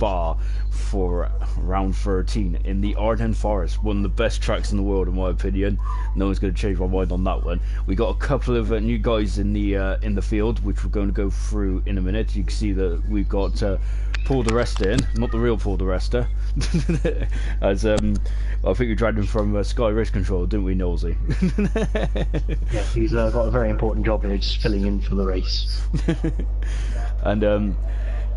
Spa for round 13 in the Ardennes Forest, one of the best tracks in the world in my opinion. No one's going to change my mind on that one. We got a couple of new guys in the field, which we're going to go through in a minute. You can see that we've got Paul de Resta in, not the real Paul de Resta. As I think we dragged him from Sky Race Control, didn't we, Nosey? Yeah, he's got a very important job here, just filling in for the race. And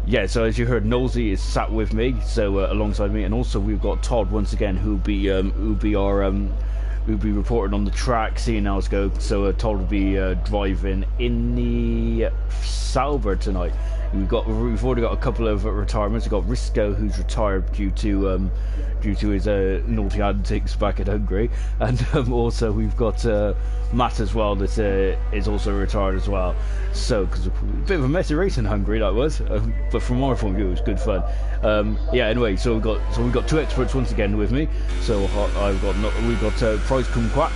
yeah, so as you heard, Nosey is sat with me, so alongside me, and also we've got Todd once again, who'll be reporting on the track, seeing how it's go. So Todd will be driving in the Sauber tonight. We've already got a couple of retirements. We've got Risco, who's retired due to his naughty antics back in Hungary, and also we've got Matt as well, that is also retired as well. So, because a bit of a messy race in Hungary that was, but from my point of view, it was good fun. Yeah. Anyway, so we've got two experts once again with me. So we've got Price Kumquat,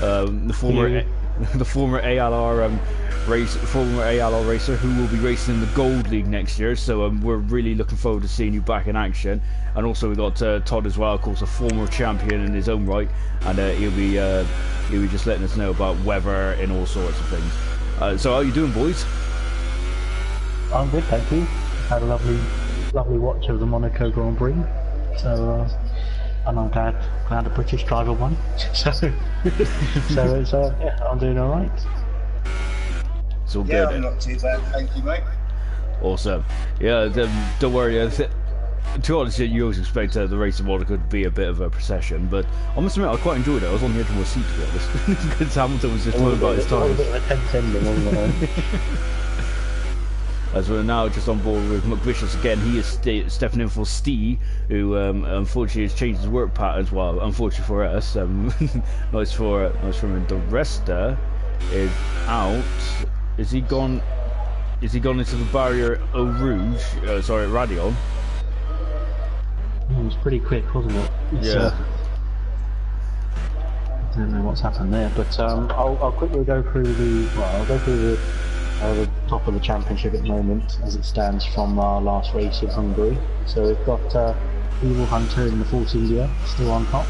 the former ALR racer, who will be racing in the Gold League next year. So we're really looking forward to seeing you back in action. And also we've got Todd as well, of course, a former champion in his own right, and he'll be just letting us know about weather and all sorts of things. So how are you doing, boys? I'm good, thank you. Had a lovely watch of the Monaco Grand Prix. So and I'm glad a British driver won. So it's yeah, I'm doing all right. It's all good. Yeah, I'm not too bad, thank you, mate. Awesome. Yeah, don't worry. To be honest, you always expect the race in Monaco to be a bit of a procession, but I must admit I quite enjoyed it. I was on the edge of my seat, to be honest, because Hamilton was just talking about his time. A bit of a tense ending, wasn't it? As we're now just on board with McVicious again, he is stepping in for Steve, who unfortunately has changed his work pattern as well. Unfortunately for us, nice for him. The Resta is out. Is he gone into the barrier Eau Rouge? Sorry, Radion. It was pretty quick, wasn't it? Yeah. I don't know what's happened there, but I'll quickly go through the top of the championship at the moment as it stands from our last race in Hungary. So we've got Evil Hunter in the Force India still on top,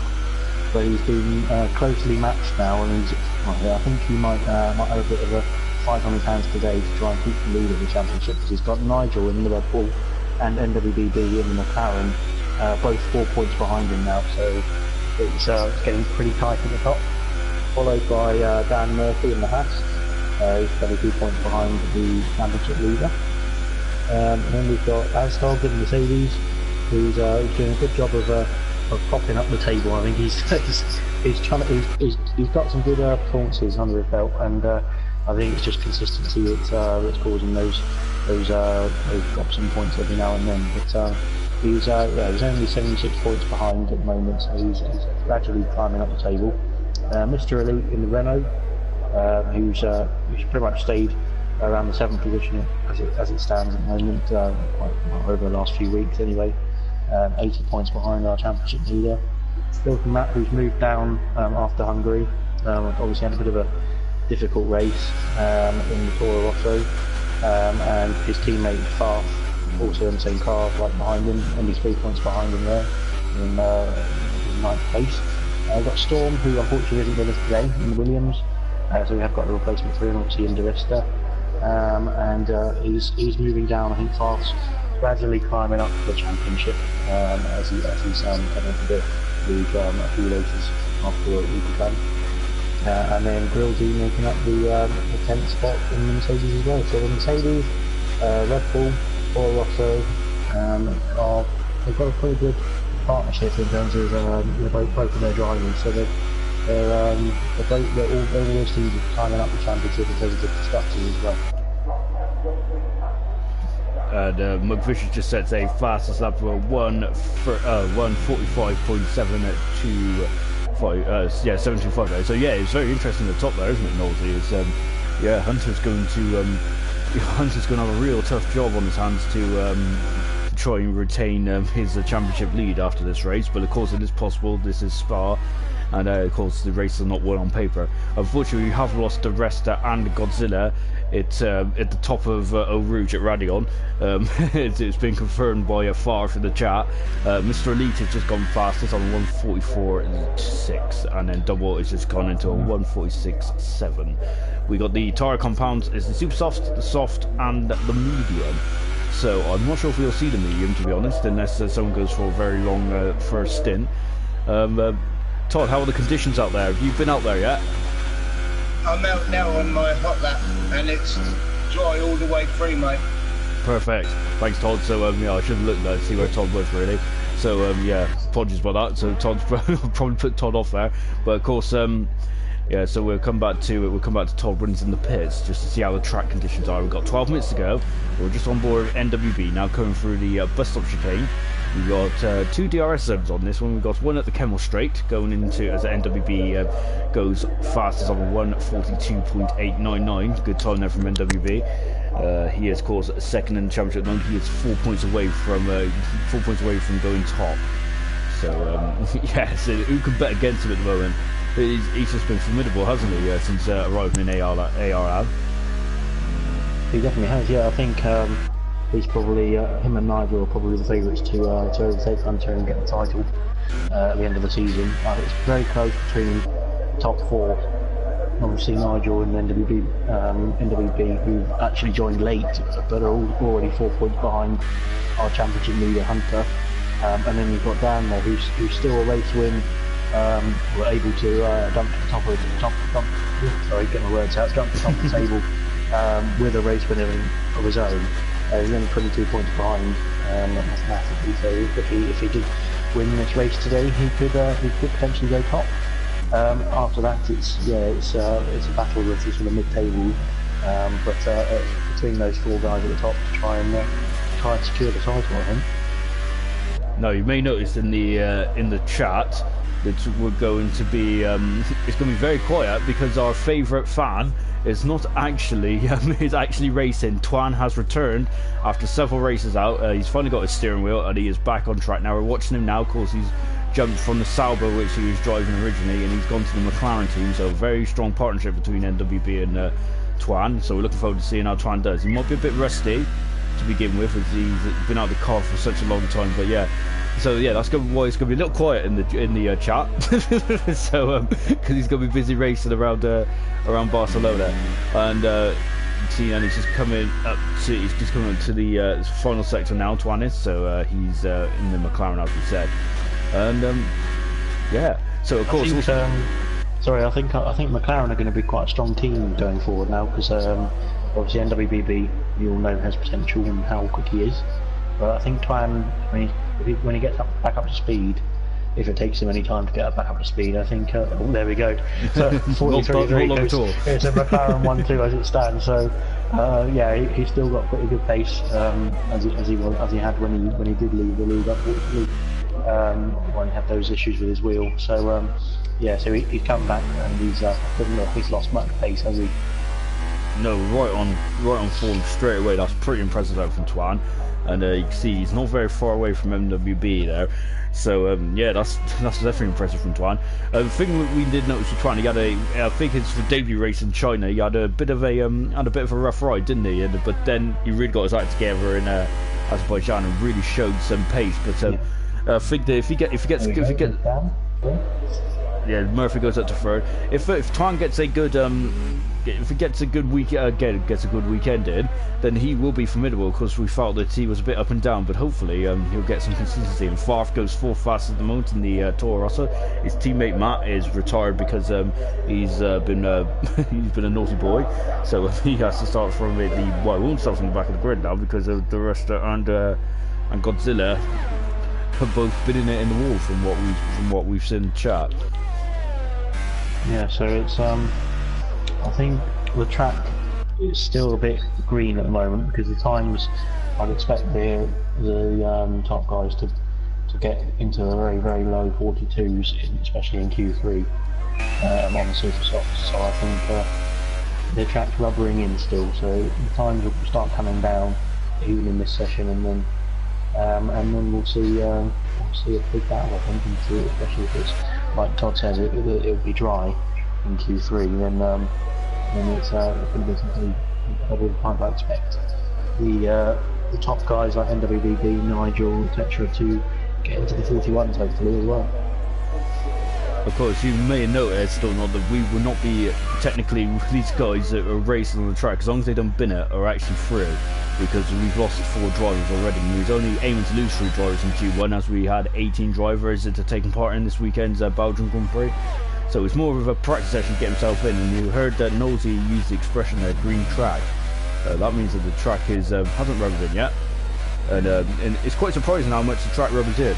but he's been closely matched now, and I think he might have a bit of a fight on his hands today to try and keep the lead of the championship, because he's got Nigel in the Red Bull and NWBB in the McLaren, both 4 points behind him now, so it's getting pretty tight at the top, followed by Dan Murphy in the Haas. He's 22 points behind the championship leader. And then we've got Asdog in Mercedes, who's doing a good job of propping up the table. I think he's got some good performances under his belt, and I think it's just consistency that's causing those drops in points every now and then. But he's only 76 points behind at the moment, so he's gradually climbing up the table. Mr. Elite in the Renault, who's pretty much stayed around the 7th position as it stands at the moment, over the last few weeks anyway. 80 points behind our championship leader. Bill Matt, who's moved down after Hungary, obviously had a bit of a difficult race in the Toro Rosso, and his teammate Farf, also in the same car, right behind him, only 3 points behind him there in 9th place. We've got Storm, who unfortunately isn't with us today, in the Williams. So we have got a replacement for him, obviously in De Resta, and he's moving down. I think Farf's gradually climbing up the championship as he's coming to lose a few races after the week done. And then Grillsy making up the 10th spot in the Mercedes as well. So the Mercedes, Red Bull, Toro Rosso, they've got a pretty good partnership in terms of both of their drivers. So they're all those teams are climbing up the championship in terms of the constructors as well. And McVicious just sets a fastest lap for 1:45.7 at 7:25. So yeah, it's very interesting at the top there, isn't it, Nolte? It's yeah, Hunter's going to have a real tough job on his hands to try and retain his championship lead after this race. But of course, it is possible. This is Spa. And of course the race is not won on paper. Unfortunately, we have lost the Resta and Godzilla It's at the top of Eau Rouge at Radion. It's been confirmed by Far for the chat. Mr. Elite has just gone fastest on 144.6, and then Double has just gone into a 146.7. We got the tyre compounds is the super soft, the soft, and the medium. So I'm not sure if we'll see the medium, to be honest, unless someone goes for a very long first stint. Todd, how are the conditions out there? Have you been out there yet? I'm out now on my hot lap, and it's dry all the way through, mate. Perfect. Thanks, Todd. So yeah, I should have looked there to see where Todd was really. So yeah, apologies about that. So Todd's probably put Todd off there, but of course, yeah. So we'll come back to Todd runs in the pits just to see how the track conditions are. We've got 12 minutes to go. We're just on board NWB now, coming through the bus stop chicane. We've got 2 DRS zones on this one. We've got one at the Kemmel Straight going into as the NWB goes fastest on 1:42.899. Good time there from NWB. He is, of course, second in the championship at the moment. He is 4 points away from going top. So yeah, so who can bet against him at the moment? He's just been formidable, hasn't he, since arriving in ALR? He definitely has. Yeah, I think he's probably him and Nigel are probably the favourites to overtake Hunter and get the title at the end of the season. It's very close between the top 4. Obviously Nigel and NWB, who actually joined late but are already 4 points behind our championship leader Hunter. And then you've got Dan there, who's still a race win. Were able to jump to the top of the table with a race win of his own. He's only 22 points behind mathematically, so if he did win this race today, he could potentially go top. After that, it's a battle with sort of mid-table, but between those 4 guys at the top to try and secure the title, I think. Now you may notice in the chat that we're going to be it's going to be very quiet because our favourite fan is not actually is actually racing. Twan has returned after several races out. He's finally got his steering wheel and he is back on track now. We're watching him now. Of course, he's jumped from the Sauber, which he was driving originally, and he's gone to the McLaren team. So a very strong partnership between NWB and Twan. So we're looking forward to seeing how Twan does. He might be a bit rusty to begin with, as he's been out of the car for such a long time. But yeah. So yeah, that's why it's going to be a little quiet in the chat. So because he's going to be busy racing around Barcelona, and he's just coming up to the final sector now. Twan is, so he's in the McLaren, as we said, and yeah. So of course, I think McLaren are going to be quite a strong team going forward now, because obviously NWBB, you all know, has potential and how quick he is. But I think Twan, when he gets back up to speed, if it takes him any time to get back up to speed, I think, oh, there we go. So 43.3, it's a McLaren 1-2 as it stands. So yeah, he's still got pretty good pace as he had when he did leave the league, unfortunately, when he had those issues with his wheel. So yeah, so he's come back and he's lost much pace, has he? No, right on form straight away. That's pretty impressive out from Twan. And you can see he's not very far away from MWB there, so yeah, that's definitely impressive from Twan. The thing we did notice with Twan, he had I think his debut race in China, he had a bit of a rough ride, didn't he? But then he really got his act together in Azerbaijan and really showed some pace. But I think that if he gets yeah, Murphy goes up to third. If Twan gets a good if he gets a good weekend in, then he will be formidable. Because we felt that he was a bit up and down, but hopefully he'll get some consistency. And Farf goes 4th fastest at the moment in the Toro Rosso. His teammate Matt is retired because he's been a naughty boy, so he has to start from he won't start from the back of the grid now, because the rest and Godzilla have both been in the wall from what we've seen in the chat. Yeah, so it's I think the track is still a bit green at the moment, because the times I'd expect the top guys to get into the very, very low 42s, especially in Q3 on the super softs. So I think the track's rubbering in still, so the times will start coming down even in this session, and then we'll see a big battle, I think, especially if it's, like Todd says, it'll be dry in Q3, then it's going to be I would kind of expect the top guys like NWBB, Nigel, etc. to get into the 41s hopefully as well. Of course, you may have noticed or not that we will not be technically these guys that are racing on the track, as long as they don't bin it, are actually through, because we've lost 4 drivers already. We was only aiming to lose 3 drivers in Q1, as we had 18 drivers that are taking part in this weekend's Belgium Grand Prix. So it's more of a practice session to get himself in, and you heard that Nosey used the expression there, green track. That means that the track is hasn't rubbered in yet, and it's quite surprising how much the track rubbers in.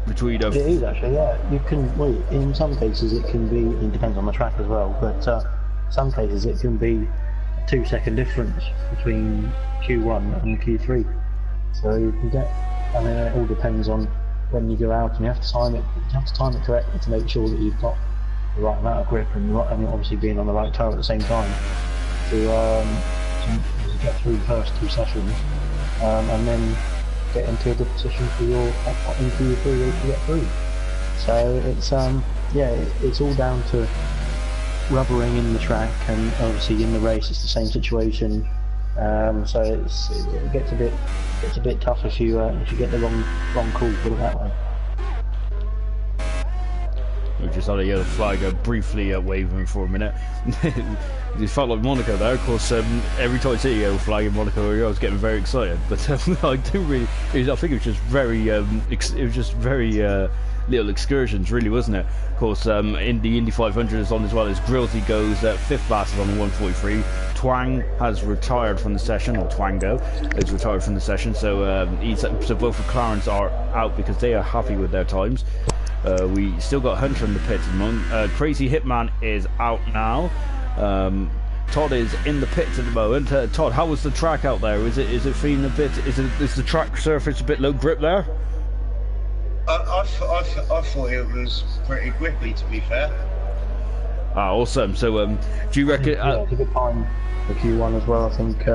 Between it is actually, yeah. You can, well, in some cases it can be, it depends on the track as well, but some cases it can be a 2-second difference between Q1 and Q3. So you can get, I mean, it all depends on when you go out, and you have to time it. You have to time it correctly to make sure that you've got the right amount of grip and obviously being on the right tyre at the same time to get through the first 2 sessions, and then get into a good position for your into to get through. So it's it's all down to rubbering in the track, and obviously in the race it's the same situation. So it gets a bit tough if you get the wrong call, put it that way. We just had a yellow flag briefly waving for a minute. It felt like Monaco there. Of course, every time I see a yellow flag in Monaco, I was getting very excited. But I do really, I think it was just very, little excursions, really, wasn't it? Of course, in the Indy 500 is on as well as Grillsy goes 5th fastest on the 143. Twang has retired from the session, or Twango has retired from the session. So so both McLarens are out because they are happy with their times. We still got Hunter in the pits at the moment. Crazy Hitman is out now. Todd is in the pits at the moment. Todd, how was the track out there? Is it feeling a bit? Is the track surface a bit low grip there? I thought it was pretty grippy, to be fair. Ah, awesome. So, do you reckon? Yeah, it's a good time for Q1 as well. I think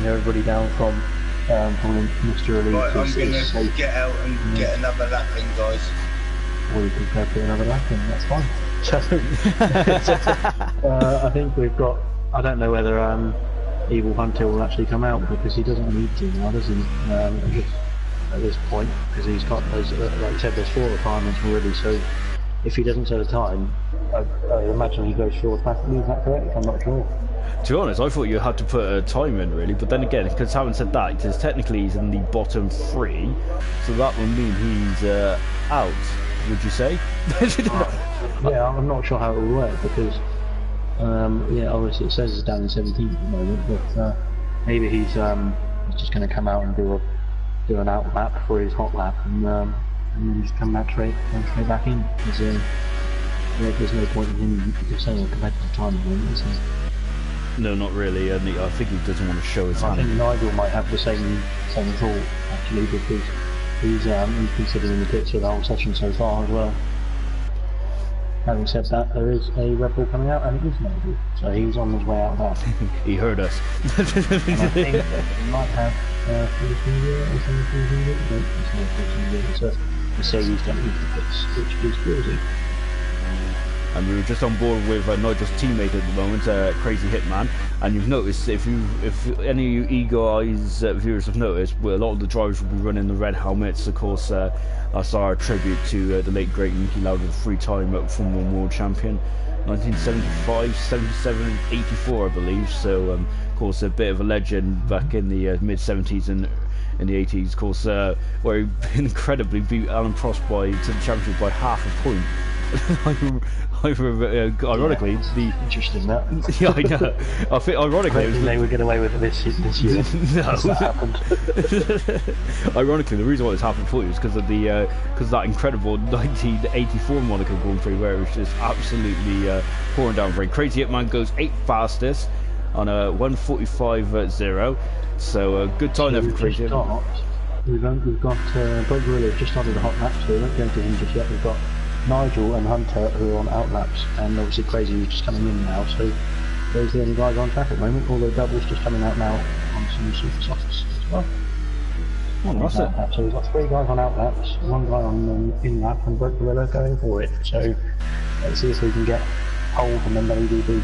everybody down from Mr. Elite. Right, I'm going to get out and get another lap in, guys. Or you can go for another lap in, that's fine. So, I think we've got, I don't know whether Evil Hunter will actually come out, because he doesn't need to now, does he? At this point, because he's got those, like I said, there's 4 requirements already, so if he doesn't set a time, I imagine he goes through automatically. Is that correct? I'm not sure. To be honest, I thought you had to put a time in, really, but then again, because having said that, because technically he's in the bottom 3, so that would mean he's out, would you say? Yeah, I'm not sure how it will work, because obviously it says he's down in 17th at the moment, but maybe he's just going to come out and do an out lap for his hot lap, and just come back straight back in. There's no point in him saying a competitive time at the moment, is there? No, not really, and I think he doesn't want to show his hand. I think Nigel might have the same thought, actually, because he's considering the pits for the whole session so far as well. Having said that, there is a Red Bull coming out, and it is Nigel, so he's on his way out there. He heard us. And I think he might have 14 years or something. No, it's not 14 years. It's a Mercedes don't use the pits, which is good. And we were just on board with Nigel's teammate at the moment, Crazy Hitman. And you've noticed, if any of you eagle eyes viewers have noticed, well, a lot of the drivers will be running the red helmets. Of course, that's our tribute to the late great Niki Lauda, the 3-time Formula 1 world champion, 1975, 77, 84, I believe. So, of course, a bit of a legend back in the mid-70s and in the 80s, of course, where he incredibly beat Alan Prost to the championship by half a point. Ironically, interesting that. Yeah, I know. I think ironically, they would get away with it this year. No. That happened. Ironically, the reason why it's happened for you is because of the that incredible 1984 Monaco Grand Prix where it was just absolutely pouring down rain. Crazy Hitman goes 8th fastest on a 1:45.0. So good time there for Crazy Hitman. We've got Bob Gorilla just started the hot lap, so we won't go into him just yet. We've got Nigel and Hunter who are on outlaps, and obviously Crazy who's just coming in now, so those are the only guys on track at the moment, although Double's just coming out now on some super softs as well. That's it. So we've got 3 guys on outlaps, 1 guy on in-lap, and Brett Gorilla going for it, so let's see if we can get hold and then WDB.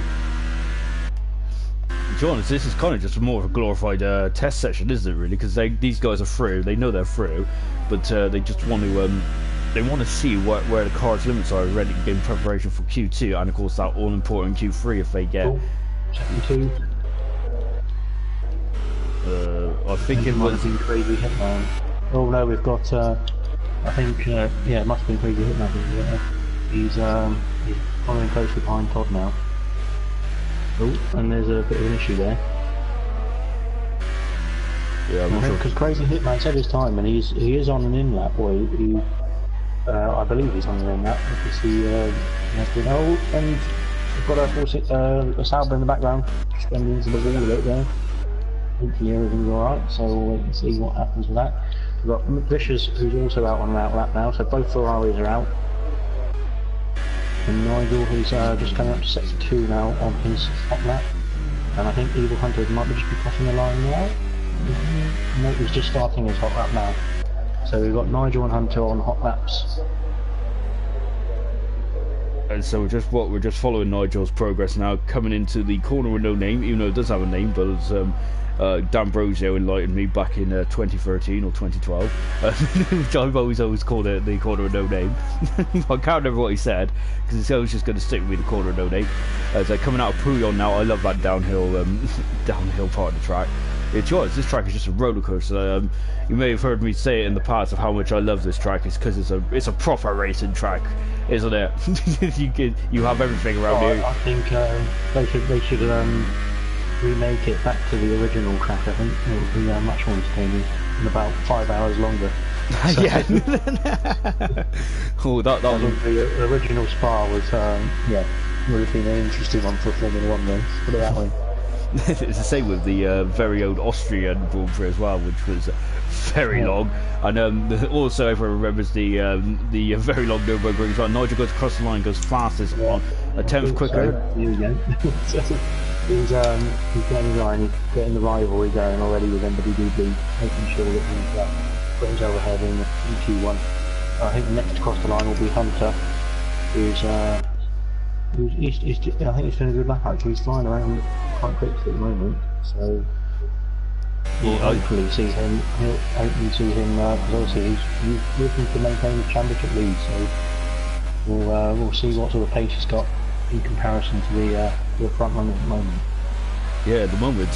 to be honest, this is kind of just more of a glorified test session, isn't it? Really, because these guys are through. They know they're through, but they just want to see where the car's limits are, ready in preparation for Q2, and of course that all important Q3 if they get. Second two. I think it was Crazy Hitman. Oh no, we've got. I think yeah, it must have been Crazy Hitman. He's following closely behind Todd now. Oh, and there's a bit of an issue there. Yeah, I'm not sure. Because Crazy Hitman said his time, and he is on an in lap. Or he I believe he's on an in lap because he has been. Oh, and we've got a Sauber in the background, just going into the wall a bit there. Hopefully everything's alright, so we'll wait and see what happens with that. We've got Vicious, who's also out on an out lap now, so both Ferraris are out. And Nigel, who's just coming up to sector 2 now on his hot lap. And I think Evil Hunter might just be crossing the line now. No, he's just starting his hot lap now. So we've got Nigel and Hunter on hot laps. And so we're just following Nigel's progress now, coming into the corner with no name, even though it does have a name, but it's D'Ambrosio enlightened me back in 2013 or 2012, which I've always called it the corner of no name. I can't remember what he said because it's always just going to stick with me, the corner of no name. So coming out of Pouillon now, I love that downhill part of the track. It's yours. This track is just a roller coaster. You may have heard me say it in the past of how much I love this track. It's because it's a proper racing track, isn't it? you have everything around here. I think they should remake it back to the original track. I think it would be much more entertaining and about 5 hours longer. So, yeah. Oh, that was the original Spa was would have been an interesting one for a Formula 1 race. Put it that way. It's the same with the very old Austrian Grand Prix as well, which was very long. And also everyone remembers the very long Nürburgring as well. Nigel goes across the line, goes fastest on a tenth quicker. Here we go. He's getting the line, he's getting the rivalry going already with MWDB, making sure that he's got his overhead in Q1. I think the next to cross the line will be Hunter, who's I think he's doing a good lap actually. He's flying around quite quickly at the moment, so we'll hopefully see him. Because obviously he's looking to maintain the championship lead. So we'll see what sort of pace he's got in comparison to the front runner at the moment. Yeah, at the moment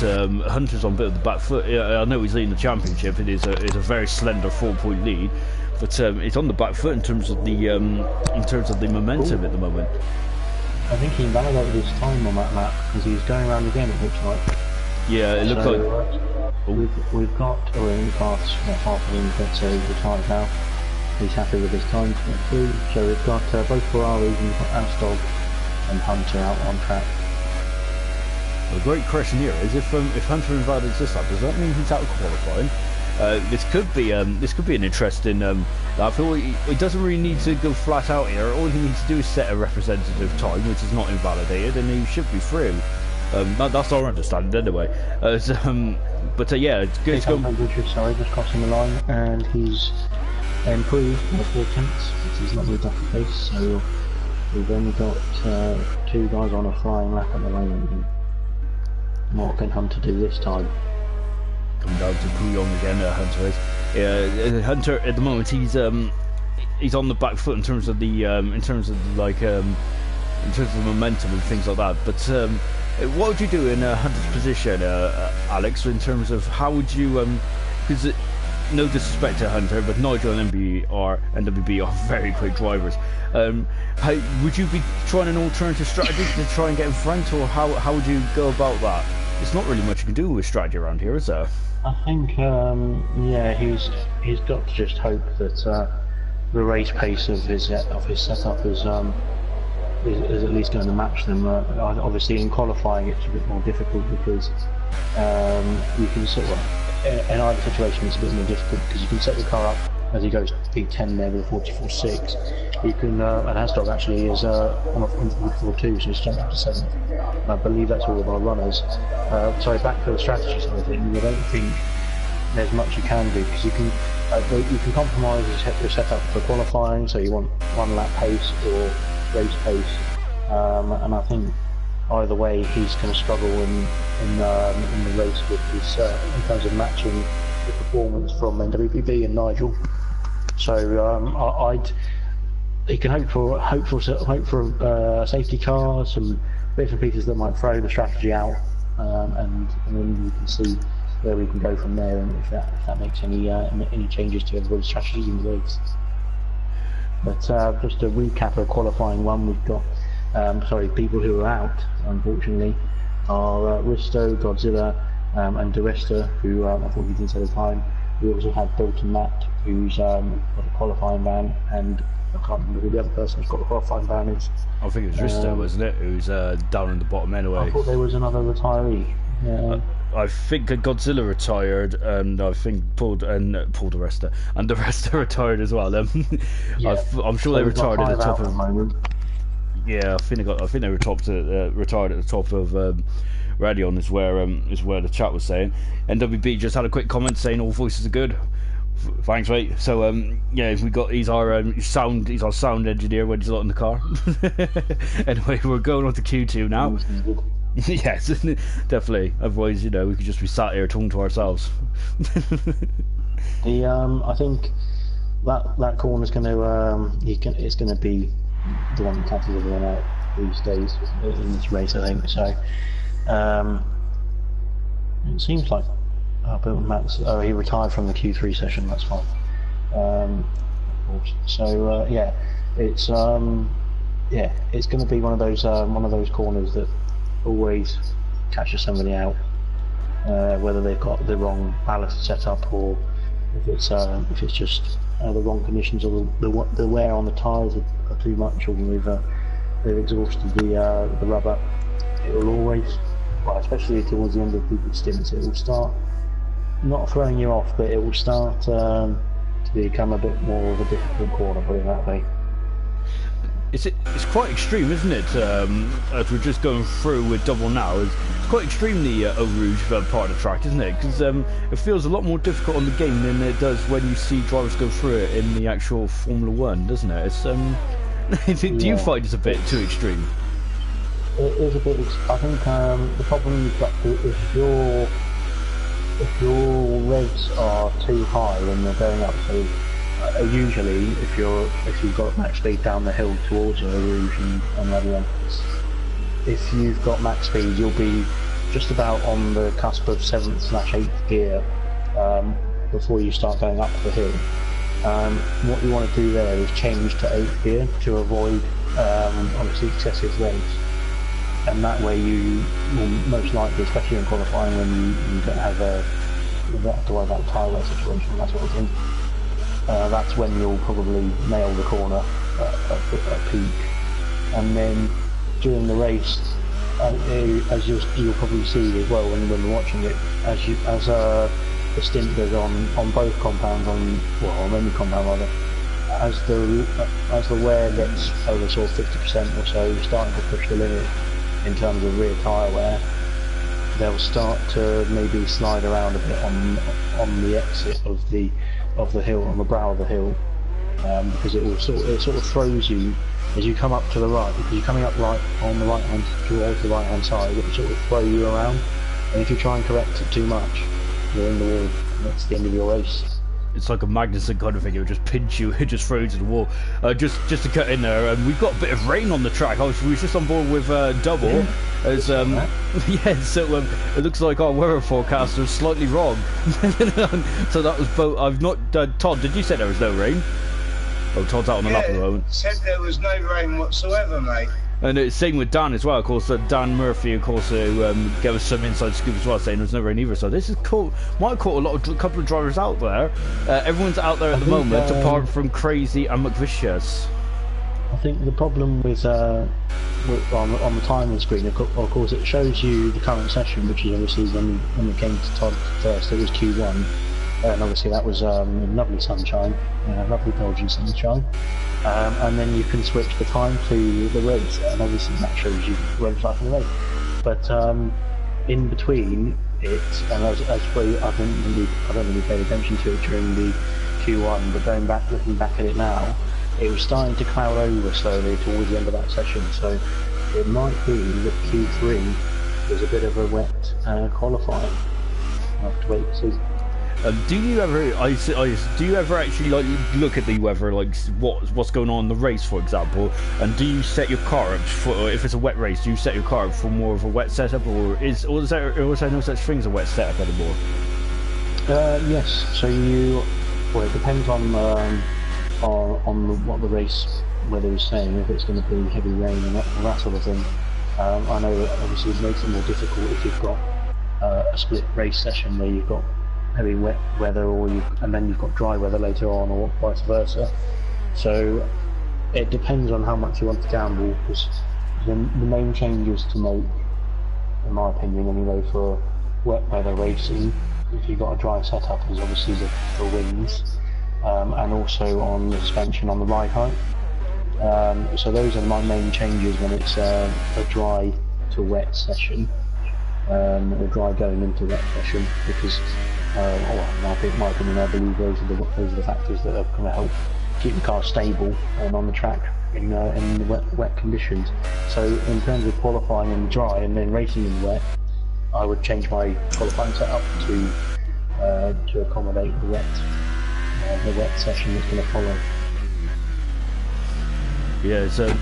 Hunter's on a bit of the back foot. I know he's leading the championship. It is a very slender 4-point lead, but it's on the back foot in terms of the momentum at the moment. I think he invalidated his time on that lap because he's going around again, it looks like. Yeah, it looks like... We've got in the past half a minute, so he's retired now. He's happy with his time to get through. So we've got both Ferraris, and we've got Astog and Hunter out on track. A great question here is if Hunter invalidates this lap, does that mean he's out of qualifying? This could be an interesting. I feel he doesn't really need to go flat out here. All he needs to do is set a representative time, which is not invalidated, and he should be through. That's our understanding anyway. Yeah, it's good. Sorry, just crossing the line, and he's improved by 4 tenths, which is not really that the case. So we've only got 2 guys on a flying lap at the moment. What can Hunter do this time? Coming down to Pouillon again, Hunter is. Yeah, Hunter at the moment he's on the back foot in terms of the momentum and things like that. But what would you do in Hunter's position, Alex? In terms of how would you? Because no disrespect to Hunter, but Nigel and NWB are very quick drivers. How would you be trying an alternative strategy to try and get in front, or how would you go about that? It's not really much you can do with strategy around here, is there? I think, he's got to just hope that the race pace of his setup is at least going to match them. Obviously, in qualifying, it's a bit more difficult because you can in either situation, it's a bit more difficult because you can set the car up as he goes P10 there with a 44.6. You can, and Hasdog actually is on a 44.2, so he's jumped up to 7th. I believe that's all of our runners. Back to the strategy side of things, I don't think there's much you can do because you can compromise your setup for qualifying, so you want 1 lap pace or race pace, and I think either way, he's going to struggle in the race with his in terms of matching the performance from NWPB and Nigel. So he can hope for a safety car, some bits and pieces that might throw the strategy out, and then you can see where we can go from there, and if that makes any changes to everybody's strategy in the race. But just to recap of qualifying one, we've got people who are out, unfortunately, are Risto, Godzilla, and Duresta, who unfortunately didn't set a time. We also had Dalton Matt, who's got a qualifying ban, and I can't remember who the other person who's got a qualifying ban is. I think it was Risto, wasn't it? Who's down in the bottom anyway. I thought there was another retiree. Yeah. I think Godzilla retired, and I think Paul Duresta and Duresta retired as well. Yeah. I'm sure they retired at the top of the moment. Yeah, I think they were retired at the top of Radion is where the chat was saying. NWB just had a quick comment saying all voices are good. Thanks, mate. So yeah, he's our sound engineer when he's not in the car. Anyway, we're going on to Q2 now. Yes, definitely. Otherwise, we could just be sat here talking to ourselves. I think that corner's going to it's going to be the one that catches everyone out these days in this race, I think. So it seems like Max. He retired from the Q3 session. That's fine. Of course. So yeah, it's going to be one of those corners that always catches somebody out, whether they've got the wrong ballast set up or if it's just the wrong conditions or the wear on the tyres are too much, or they've exhausted the rubber. It will always, especially towards the end of people's stints, it will start not throwing you off, but it will start to become a bit more of a difficult corner, put it that way. It's quite extreme, isn't it? As we're just going through with double now, it's quite extreme, the Eau Rouge part of the track, isn't it? Because it feels a lot more difficult on the game than it does when you see drivers go through it in the actual Formula 1, doesn't it? It's do you find it's a bit too extreme? It is a bit. I think the problem you've got is if your revs are too high when you're going up. So usually, if you've got max speed down the hill towards Eau Rouge and Radion, if you've got max speed, you'll be just about on the cusp of 7th/8th gear before you start going up the hill. What you want to do there is change to 8th gear to avoid obviously excessive revs, and that way you will most likely, especially in qualifying when you don't have to worry about tyre wear situation, that sort of thing. That's when you'll probably nail the corner at peak, and then during the race, as you'll probably see as well when we're watching it, as the stint goes on both compounds, on any compound rather, as the wear gets over sort of 50% or so, starting to push the limit in terms of rear tyre wear, they'll start to maybe slide around a bit on the exit of the hill, on the brow of the hill, because it sort of throws you as you come up to the right, because you're coming up right on the right hand towards the right hand side. It will sort of throw you around, and if you try and correct it too much, you're in the wall, and that's the end of your race. It's like a Magnussen kind of thing. It will just pinch you, it just throws you to the wall. Just to cut in there, we've got a bit of rain on the track. We were just on board with double. Yeah. As so it looks like our weather forecaster is slightly wrong. So that was both. I've not. Todd, did you say there was no rain? Oh, Todd's out on the lap at the moment. Said there was no rain whatsoever, mate. And it's same with Dan as well, of course. Dan Murphy, of course, who gave us some inside scoop as well, saying there's no rain either. So this is cool. Might have caught a couple of drivers out there. Everyone's out there at the moment, apart from Crazy and McVicious. I think the problem with on the timing screen, of course, it shows you the current session, which is obviously when we came to Todd first, it was Q1. And obviously that was lovely sunshine, lovely Belgian sunshine, and then you can switch the time to the race, and obviously that shows you what it's like in the race. But in between it, and as I don't really paid attention to it during the Q1, but looking back at it now, it was starting to cloud over slowly towards the end of that session. So it might be that Q3 is a bit of a wet qualifying. I'll have to wait and see. Do you ever actually like look at the weather, like what's going on in the race, for example? And do you set your car up for, if it's a wet race, do you set your car up for more of a wet setup, or is there no such thing as a wet setup anymore? Yes. So it depends on what the race weather is saying. If it's going to be heavy rain and that sort of thing. I know that obviously it makes it more difficult if you've got a split race session where you've got heavy wet weather, and then you've got dry weather later on, or vice versa. So it depends on how much you want to gamble, because the main changes to make, in my opinion anyway, for wet weather racing, if you've got a dry setup, is obviously the wings, and also on the suspension on the ride height. So those are my main changes when it's a dry to wet session, or dry going into wet session, because in my opinion, I believe those are the factors that are going to help keep the car stable and on the track in the wet conditions. So in terms of qualifying in dry and then racing in wet, I would change my qualifying setup to accommodate the wet session that's going to follow. Yeah, so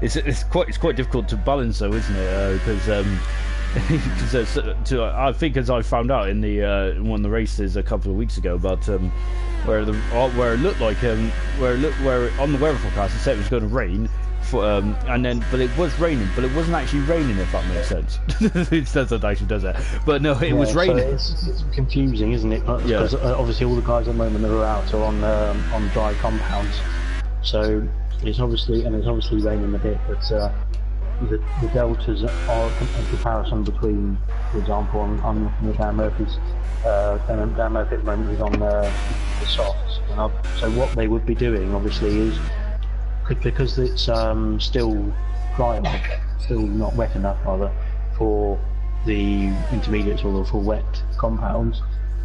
it's quite difficult to balance, though, isn't it? Because I think, as I found out in one of the races a couple of weeks ago, about where it looked like where on the weather forecast it said it was going to rain, but it was raining, but it wasn't actually raining, if that makes sense. It doesn't actually, does it? But no, it was raining. So it's confusing, isn't it? Because obviously all the guys at the moment that are out are on dry compounds, so it's obviously raining a bit, but the deltas are in comparison between, for example, I'm looking at Dan Murphy's. Dan Murphy at the moment is on the softs, so what they would be doing obviously is, because it's still dry enough, still not wet enough rather, for the intermediates or for wet compounds,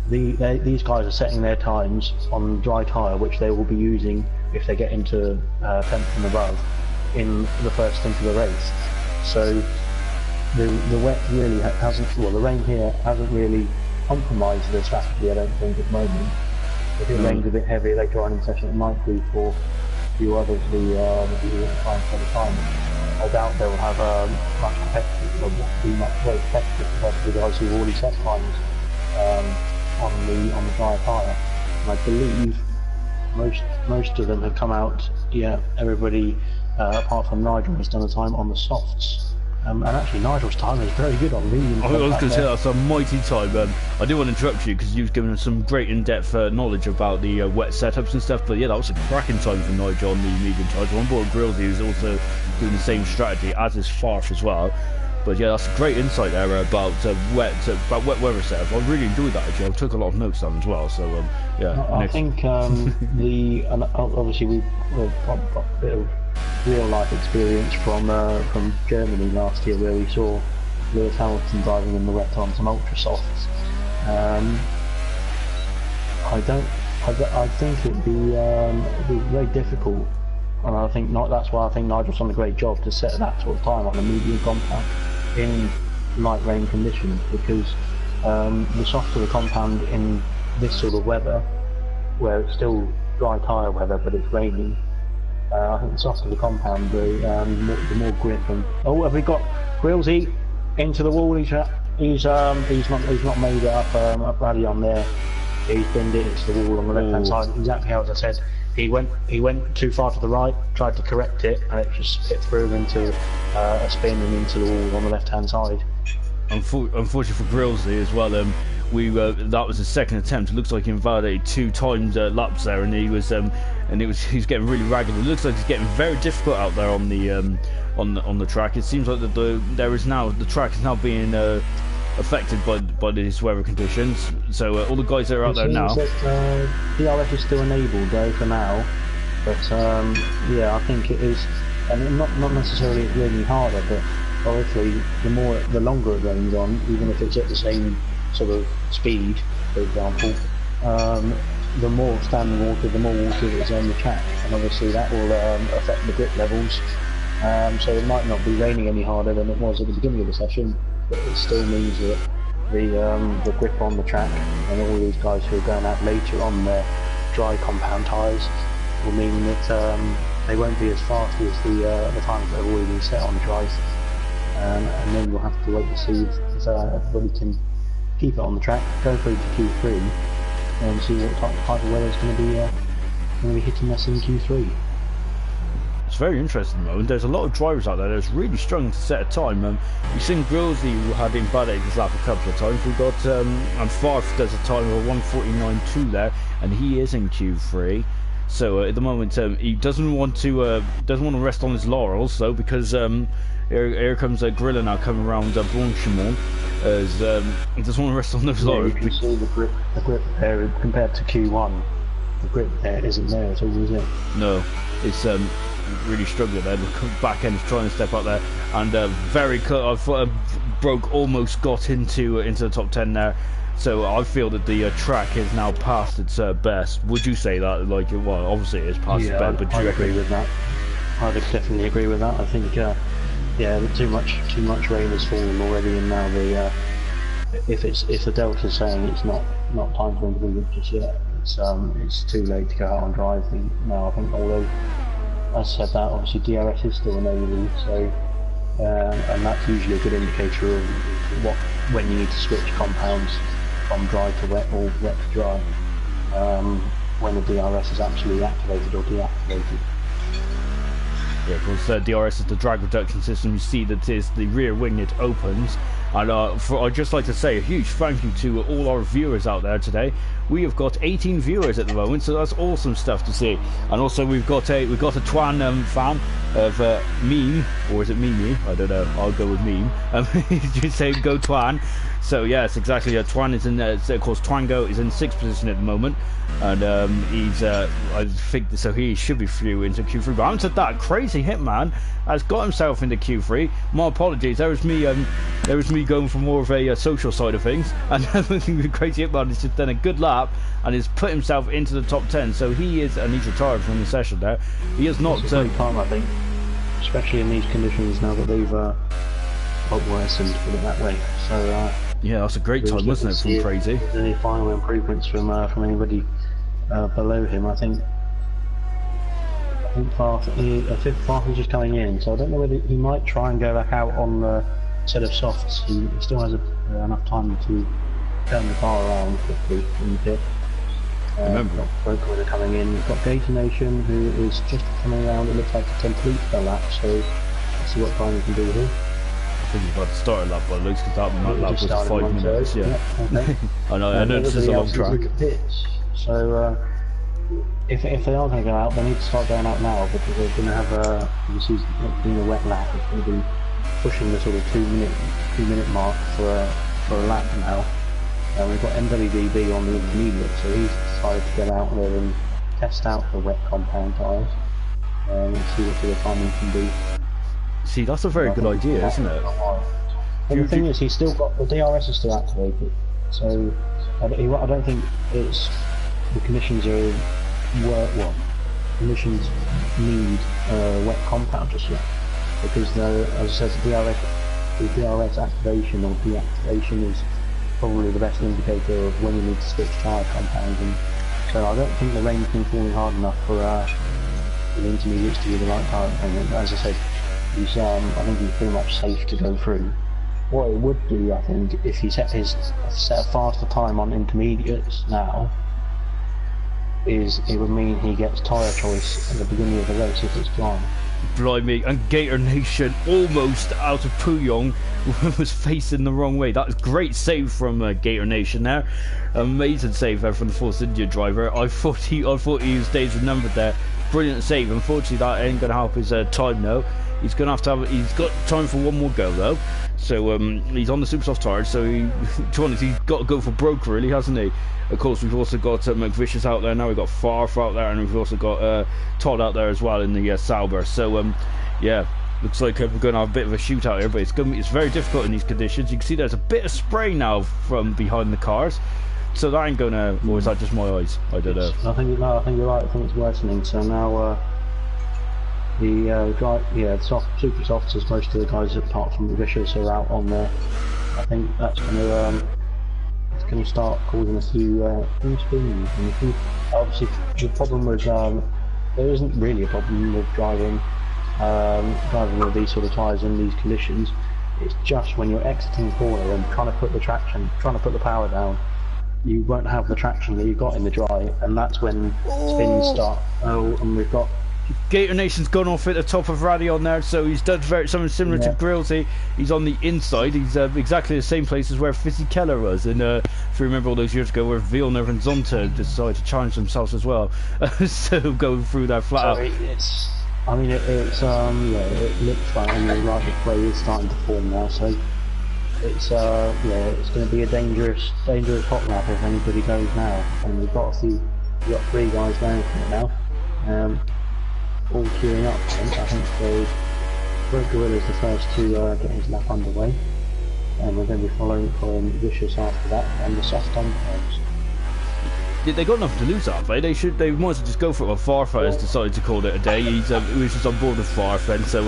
these guys are setting their times on dry tyre, which they will be using if they get into 10th and above in the first stint of the race. So the wet really the rain here hasn't really compromised the strategy, I don't think, at the moment. If it rains a bit heavy later on in the session, it might be for a few others who are trying for the time. I doubt they will have much competitive, or be much very competitive compared to the guys who've already set times on the dry tyre. And I believe most of them have come out. Yeah, everybody apart from Nigel has done a time on the softs. And actually Nigel's time is very good on medium. I was going to say that's a mighty time. I didn't want to interrupt you because you've given us some great in-depth knowledge about the wet setups and stuff, but yeah, that was a cracking time for Nigel on the medium tyres. On board Grillsy, who's also doing the same strategy, as is Farf as well. But yeah, that's a great insight there about wet weather setup. I really enjoyed that, actually. I took a lot of notes down as well. So yeah. I think and obviously we've got a bit of real life experience from Germany last year, where we saw Lewis Hamilton driving in the wet on some ultra softs. I think it'd be very difficult, and I think that's why I think Nigel's done a great job to set that sort of time on a medium compound in light rain conditions, because the softer the compound in this sort of weather, where it's still dry tyre weather but it's raining, I think the softer the compound, the more grip. And have we got Grillsy into the wall? He's not made it up rally on there. He's binned it into the wall on the left hand side, exactly how I said. He went too far to the right, tried to correct it, and it just hit through into a spin and into the wall on the left hand side. Unfortunately for Grillsy as well, that was his second attempt. It looks like he invalidated 2 times laps there, and he's getting really ragged. It looks like he's getting very difficult out there on the track. It seems like the track is now being affected by these weather conditions. So all the guys that are out there now. That, DRS is still enabled though for now, but yeah, I think it is, and not necessarily it's raining harder, but obviously the longer it rains on, even if it's at the same sort of speed, for example, the more standing water, the more water that's on the track, and obviously that will affect the grip levels So it might not be raining any harder than it was at the beginning of the session, but it still means that the grip on the track and all these guys who are going out later on their dry compound tyres will mean that they won't be as fast as the times that have already been set on dry. And then we'll have to wait to see if everybody can keep it on the track, go through to Q3, and see what type of weather is going to be hitting us in Q3. It's very interesting though, and there's a lot of drivers out there that's really struggling to set a time. We've seen Grillsy who had invalidated his lap a couple of times. We've got and Farf does a time of 1:49.2 there, and he is in Q3. So at the moment he doesn't want to rest on his laurels though, because here comes Grilla now coming around Blanchimont. As he doesn't want to rest on those laurels. You can see the grip there compared to Q1. The grip there isn't there at all, is it? No, it's really struggling there. The back end is trying to step up there, and very close. Broke almost got into the top 10 there. So I feel that the track is now past its best. Would you say that? Like, well, obviously it is past its best, but do you agree with that? I would definitely agree with that. I think too much rain has fallen already, and now if the Delta's saying it's not time for improvement just yet, it's too late to go out on drive now. I think, although as I said that, obviously DRS is still an ALR, so and that's usually a good indicator of when you need to switch compounds from dry to wet or wet to dry, when the DRS is actually activated or deactivated. Yeah, because DRS is the drag reduction system. You see that is the rear wing, it opens. And I'd just like to say a huge thank you to all our viewers out there today. We have got 18 viewers at the moment, so that's awesome stuff to see. And also we've got a Twan fan of Meme, or is it Mimi? I don't know. I'll go with Meme. You say go Twan. So yes, exactly. Twan is in. Of course, Twango is in 6th position at the moment, and he's. I think so. He should be through into Q3. But having said that, Crazy Hitman has got himself into Q3. My apologies. There was me going for more of a social side of things, and the Crazy Hitman has just done a good lap and has put himself into the top 10. So he is, and he's retired from the session there. He is not. It's a great time, I think, especially in these conditions now that they've got worsened, put it that way. So. Yeah, that's a great time, wasn't it, from Crazy? Any final improvements from anybody below him? I think Farf is just coming in, so I don't know whether he might try and go back out on the set of softs. He still has enough time to turn the car around quickly in the pit. Remember, Broker coming in. We've got Gator Nation, who is just coming around. It looks like to complete the lap, so let's see what time we can do here. I think he's about to start a lap by Luke's, because that lap was 5 minutes. Yeah. Okay. I know this is a long track. So if they are going to go out, they need to start going out now, because they're going to have this is being a wet lap. It's going to be pushing the sort of 2 minute mark for a lap now. And we've got MWDB on the intermediate, so he's decided to get out there and test out the wet compound tyres and see what sort of time he can do. See, that's a very good idea, isn't it? And the thing is, he's still got the DRS is still activated, so I don't think it's the conditions are conditions need wet compound just yet, because as I said, the DRS activation or deactivation is probably the best indicator of when you need to switch tyre compounds, and so I don't think the rain's been falling hard enough for the intermediates to be the right tyre compound. As I said, I think he's pretty much safe to go through. What it would do, I think, if he set a faster time on intermediates now, is it would mean he gets tyre choice at the beginning of the race if it's dry. Blimey, and Gator Nation almost out of Puyong was facing the wrong way. That was great save from Gator Nation there. Amazing save there from the Force India driver. I thought he was days remembered there. Brilliant save. Unfortunately, that ain't going to help his time though. He's going to have he's got time for one more go though. So he's on the super soft tires, so he's got to go for broke really, hasn't he? Of course, we've also got McVicious out there now. We've got Farf out there, and we've also got Todd out there as well in the Sauber. So yeah, looks like we're going to have a bit of a shootout here, but it's very difficult in these conditions. You can see there's a bit of spray now from behind the cars, so that ain't gonna. Or is that just my eyes? I don't know. I think you're right. I think it's worsening. So now The the soft, super softs, as most of the guys apart from the Vicious are out on there. I think that's going to start causing a few spins and a few. Obviously, the problem with there isn't really a problem with driving with these sort of tyres in these conditions. It's just when you're exiting the corner and trying to put the power down, you won't have the traction that you've got in the dry, and that's when spins start. Oh, and we've got Gator Nation's gone off at the top of Radion there, so he's done something similar to Grillsy. He's on the inside. He's exactly the same place as where Fizzy Keller was, and if you remember all those years ago, where Villeneuve and Zonta decided to challenge themselves as well. So going through that flat out. It looks like the right way is starting to form now. So it's it's going to be a dangerous hot lap if anybody goes now. And we've got 3 guys down from it now. All queuing up. I think Broke Gorilla's the first to get his lap underway, and we're going to be following Vicious after that, and the soft on curves. They got nothing to lose, haven't they? They might as well just go for it. Well, Farfa has decided to call it a day. He was just on board with Farfa, and so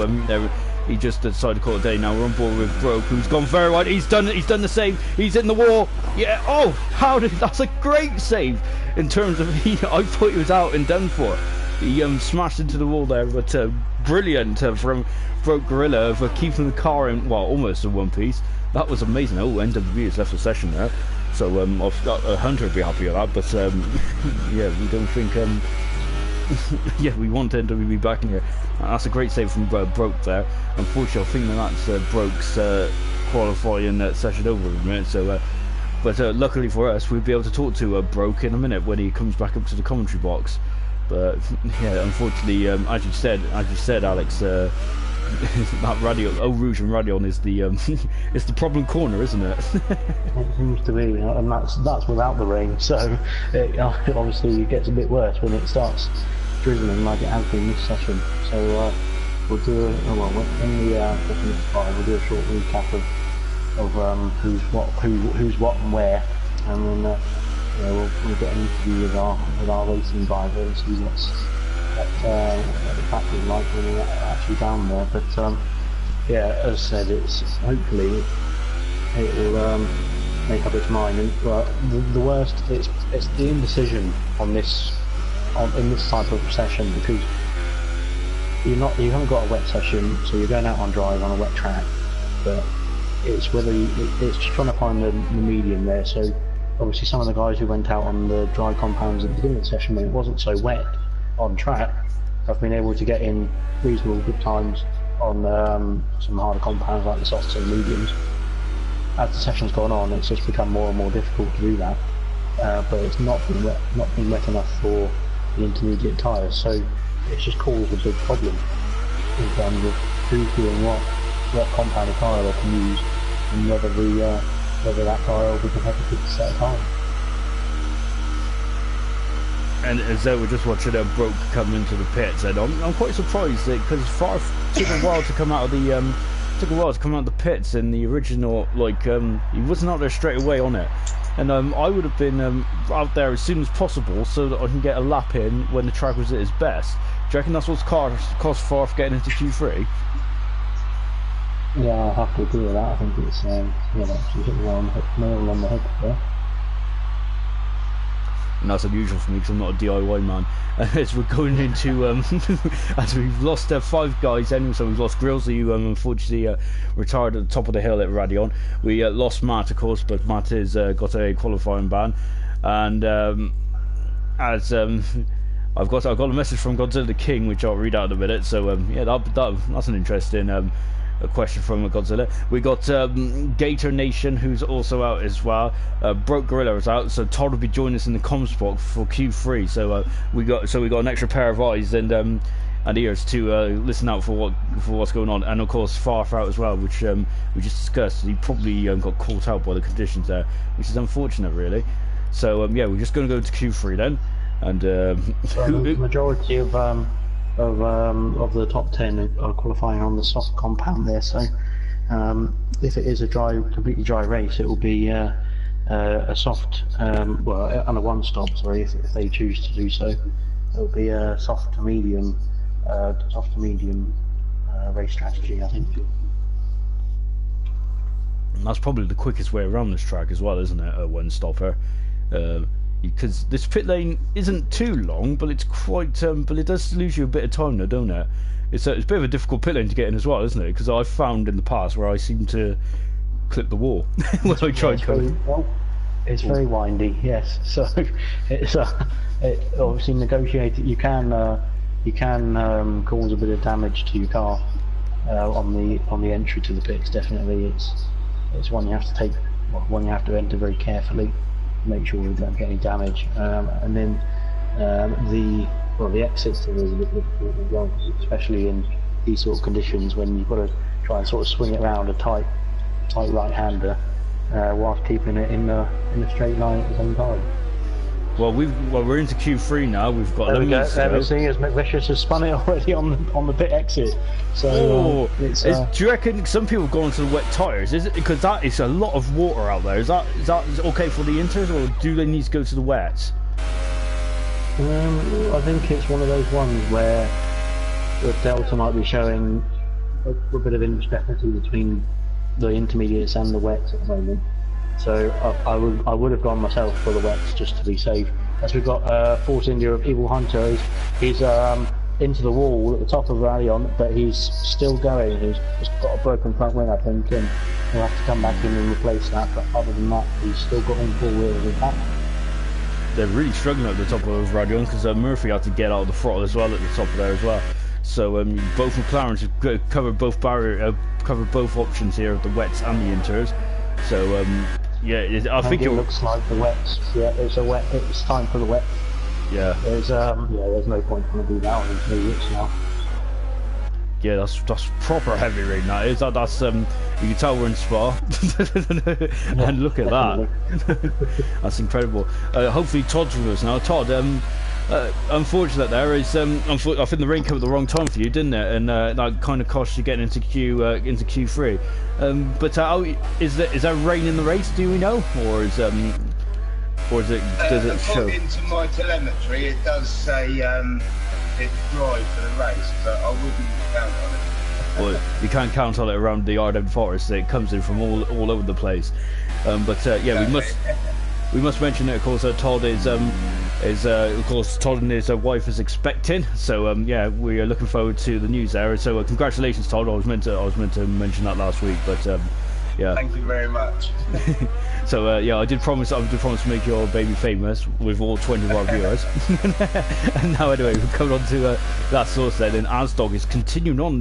he just decided to call it a day. Now we're on board with Broke, who's gone very wide. He's done the same. He's in the wall. Yeah. Oh, that's a great save in terms of I thought he was out and done for. He smashed into the wall there, but brilliant from Broke Gorilla for keeping the car in, well, almost in one piece. That was amazing. Oh, NWB has left the session there, so Hunter would be happy with that. But yeah, we don't think. Yeah, we want NWB back in here. That's a great save from Broke there. Unfortunately, I think that's Broke's qualifying session over in a minute. So, but luckily for us, we'll be able to talk to Broke in a minute when he comes back up to the commentary box. But yeah, unfortunately, as you said, Alex, that radio, Eau Rouge and Radion is the it's the problem corner, isn't it? It seems to be, and that's without the rain. So it obviously gets a bit worse when it starts drizzling like it has been this session. So we'll do in the we'll do a short recap of who's what and where, and then. We'll get an interview with our racing driver and see what the track is like when we're actually down there. But yeah, as I said, hopefully it will make up its mind. And the worst, it's the indecision in this type of session, because you haven't got a wet session, so you're going out on drive on a wet track, but it's it's just trying to find the medium there. So obviously some of the guys who went out on the dry compounds at the beginning of the session when it wasn't so wet on track have been able to get in reasonable good times on some harder compounds like the softs and mediums. As the session's gone on, it's just become more and more difficult to do that, but it's not been wet enough for the intermediate tyres, so it's just caused a big problem in terms of who's doing what compound of tyre they can use, and whether that tyre will be competitive to set a time. And as though we're just watching Broke come into the pits, and I'm quite surprised because Far took a while to come out of the pits in the original. He wasn't out there straight away on it, and I would have been out there as soon as possible so that I can get a lap in when the track was at its best. Do you reckon that's what's cost Far getting into Q3? Yeah, I'll have to agree with that. I think it's actually hit the nail on the head there. And that's unusual for me because I'm not a DIY man. As we're going into, as we've lost 5 guys anyway, so we've lost Grillsy, who unfortunately retired at the top of the hill at Radion. We lost Matt, of course, but Matt has got a qualifying ban. And I've got a message from Godzilla the King, which I'll read out in a minute. So yeah, that's an interesting a question from Godzilla. We got Gator Nation, who's also out as well. Broke Gorilla is out, so Todd will be joining us in the comms spot for Q3. So we got an extra pair of eyes and ears to listen out for what's going on. And of course Farf out as well, which we just discussed. He probably got caught out by the conditions there, which is unfortunate, really. So yeah, we're just going to go to Q3 then. And the majority of the top 10 are qualifying on the soft compound there, so if it is a completely dry race, it will be a soft, and a one stop, sorry, if they choose to do so. It will be a soft to medium soft to medium race strategy, I think. And that's probably the quickest way around this track as well, isn't it? A one stopper, because this pit lane isn't too long, but it's quite. But it does lose you a bit of time, though, don't it? It's a bit of a difficult pit lane to get in as well, isn't it? Because I've found in the past where I seem to clip the wall when I try and go. It's very windy, yes. So it's obviously negotiated. You can cause a bit of damage to your car on the entry to the pits. Definitely, it's one you have to take. Well, one you have to enter very carefully, make sure you don't get any damage. And then the exits are a bit difficult as well, especially in these sort of conditions when you've got to try and sort of swing it around a tight right-hander whilst keeping it in a straight line at the same time. Well, we're into Q3 now. We've got. There we go. Everything as McVicious has spun it already on the pit exit. So do you reckon some people go onto the wet tyres? Is it because that is a lot of water out there? Is that okay for the inters, or do they need to go to the wets? I think it's one of those ones where the Delta might be showing a bit of indiscrepancy between the intermediates and the wets at the moment. So I would have gone myself for the wets just to be safe. As we've got Force India of Evil Hunter, he's into the wall at the top of Rallion, but he's still going. He's just got a broken front wing, I think, and he'll have to come back in and replace that. But other than that, he's still got all four wheels in back. They're really struggling at the top of Rallion because Murphy had to get out of the throttle as well at the top of there as well. So both McLarens have covered both options here of the wets and the inters. So I think it looks like the wets. Yeah, it's a wet. It's time for the wet. Yeah. There's no point trying to do that on intermediates now. Yeah, that's proper heavy rain. That is. That's you can tell we're in Spa, and look at that. That's incredible. Hopefully Todd's with us now. Todd, unfortunate there is. I think the rain came at the wrong time for you, didn't it? And that kind of cost you getting into Q3. But is there rain in the race? Do we know, or is it? Does it show? According to my telemetry, it does say it's dry for the race, but I wouldn't count on it. Well, you can't count on it around the Ardennes Forest. It comes in from all over the place. We must mention that, of course, Todd of course, Todd and his wife is expecting. So we are looking forward to the news there. So congratulations, Todd. I was meant to mention that last week, but yeah. Thank you very much. So I did promise to make your baby famous with all 20 of our viewers. And now anyway, we're coming on to that source then. And Asdog is continuing on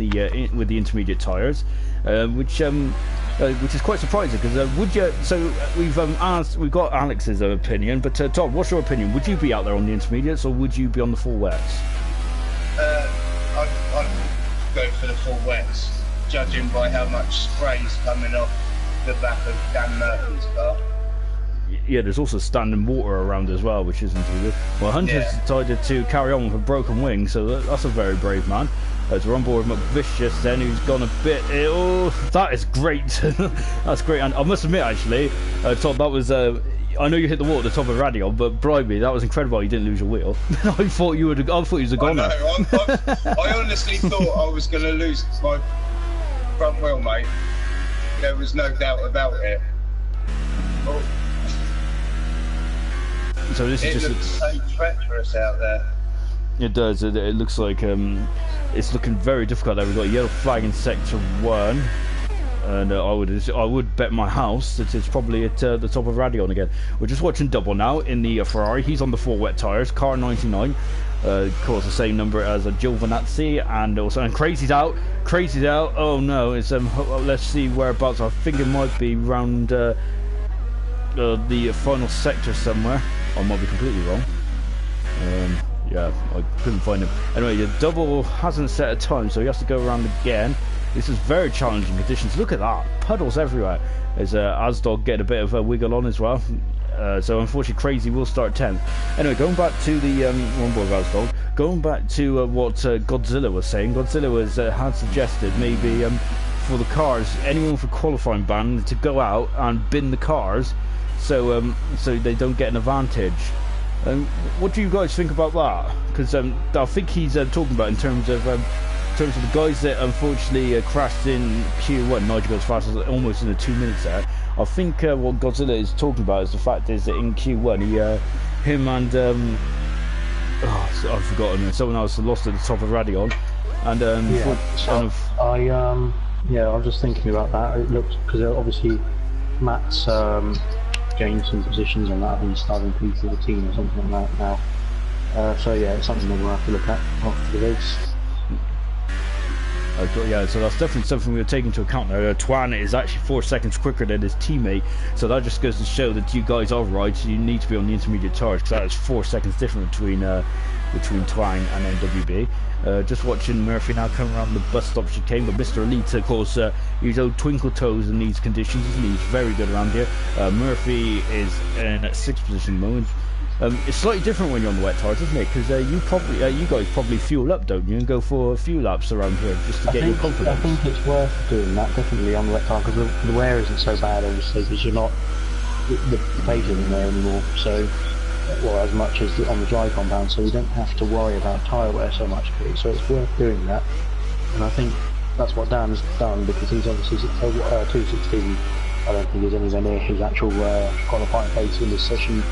with the intermediate tyres, which is quite surprising because we've got Alex's opinion, but Todd, what's your opinion? Would you be out there on the intermediates or would you be on the full wets? I'd go for the full wets, judging by how much spray's coming off the back of Dan Murphy's car. Yeah, there's also standing water around as well, which isn't too good. Well, Hunter's decided to carry on with a broken wing, so that's a very brave man. So we're on board with McVicious then, who's gone a bit. Oh, that is great. That's great. And I must admit, actually, Todd, that was. I know you hit the wall at the top of Radio, but bribe me, that was incredible. You didn't lose your wheel. I thought you was a goner. I honestly thought I was going to lose my front wheel, mate. There was no doubt about it. Oh. So this is just. It looks so treacherous out there. It does. It looks like it's looking very difficult there. We've got a yellow flag in sector 1, and I would bet my house that it's probably at the top of Radion again. We're just watching double now in the Ferrari. He's on the 4 wet tyres, car 99. Of course, the same number as Giovinazzi, and also Crazy's out. Oh no! It's let's see whereabouts. I think it might be round the final sector somewhere. I might be completely wrong. Yeah, I couldn't find him. Anyway, your double hasn't set a time, so he has to go around again. This is very challenging conditions. Look at that, puddles everywhere. There's Asdog getting a bit of a wiggle on as well. So unfortunately, Crazy will start 10th. Anyway, going back to the one board of Asdog, going back to what Godzilla was saying. Godzilla had suggested maybe for the cars, anyone for qualifying ban to go out and bin the cars, so they don't get an advantage. What do you guys think about that? Because I think he's talking about in terms of the guys that unfortunately crashed in Q1. Nigel goes fast almost in the 2 minutes there. I think what Godzilla is talking about is the fact is that in Q1 him and I've forgotten, someone else lost at the top of Radion, and I was just thinking about that. It looks, because obviously Matt's gained some positions on that. I think he's starting P14 or something like that now. So yeah, it's something that we'll have to look at after the race. Yeah, so that's definitely something we'll take into account now. Twan is actually 4 seconds quicker than his teammate, so that just goes to show that you guys are right. So you need to be on the intermediate tires, because that is 4 seconds different between Twan and NWB. Just watching Murphy now come around the bus stop chicane, but Mr. Elite, of course, he's old twinkle toes in these conditions, isn't he? He's very good around here. Murphy is in 6th position at the moment. It's slightly different when you're on the wet tires, isn't it? Because you guys probably fuel up, don't you, and go for a few laps around here just to get your confidence. I think it's worth doing that, definitely, on the wet tire, because the wear isn't so bad, obviously, because you're not, the pace isn't there anymore, so, well, as much as on the dry compound, so you don't have to worry about tyre wear so much, so it's worth doing that. And I think that's what Dan's done, because he's obviously 216. I don't think he's anywhere near his actual qualifying pace in this session.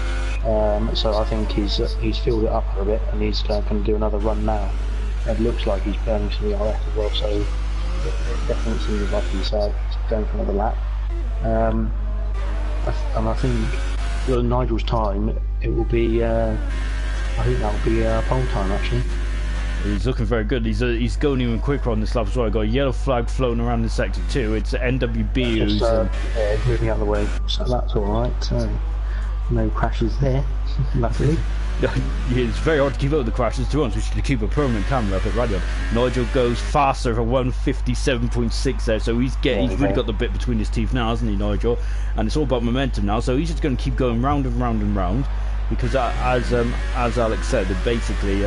So I think he's filled it up a bit, and he's going to do another run now. It looks like he's burning some ERF as well, so it definitely seems like he's going for another lap. And I think Nigel's time, it will be, I think that will be pole time actually. He's looking very good. He's going even quicker on this lap as well. Got a yellow flag floating around in sector 2. It's NWB who's moving out of the way, so that's all right. No crashes there, luckily. It's very hard to keep up with the crashes, to be honest. We should keep a permanent camera up at Radion. Nigel goes faster for 157.6 there, so he's really got the bit between his teeth now, hasn't he, Nigel? And it's all about momentum now, so he's just going to keep going round and round and round, because as Alex said, that basically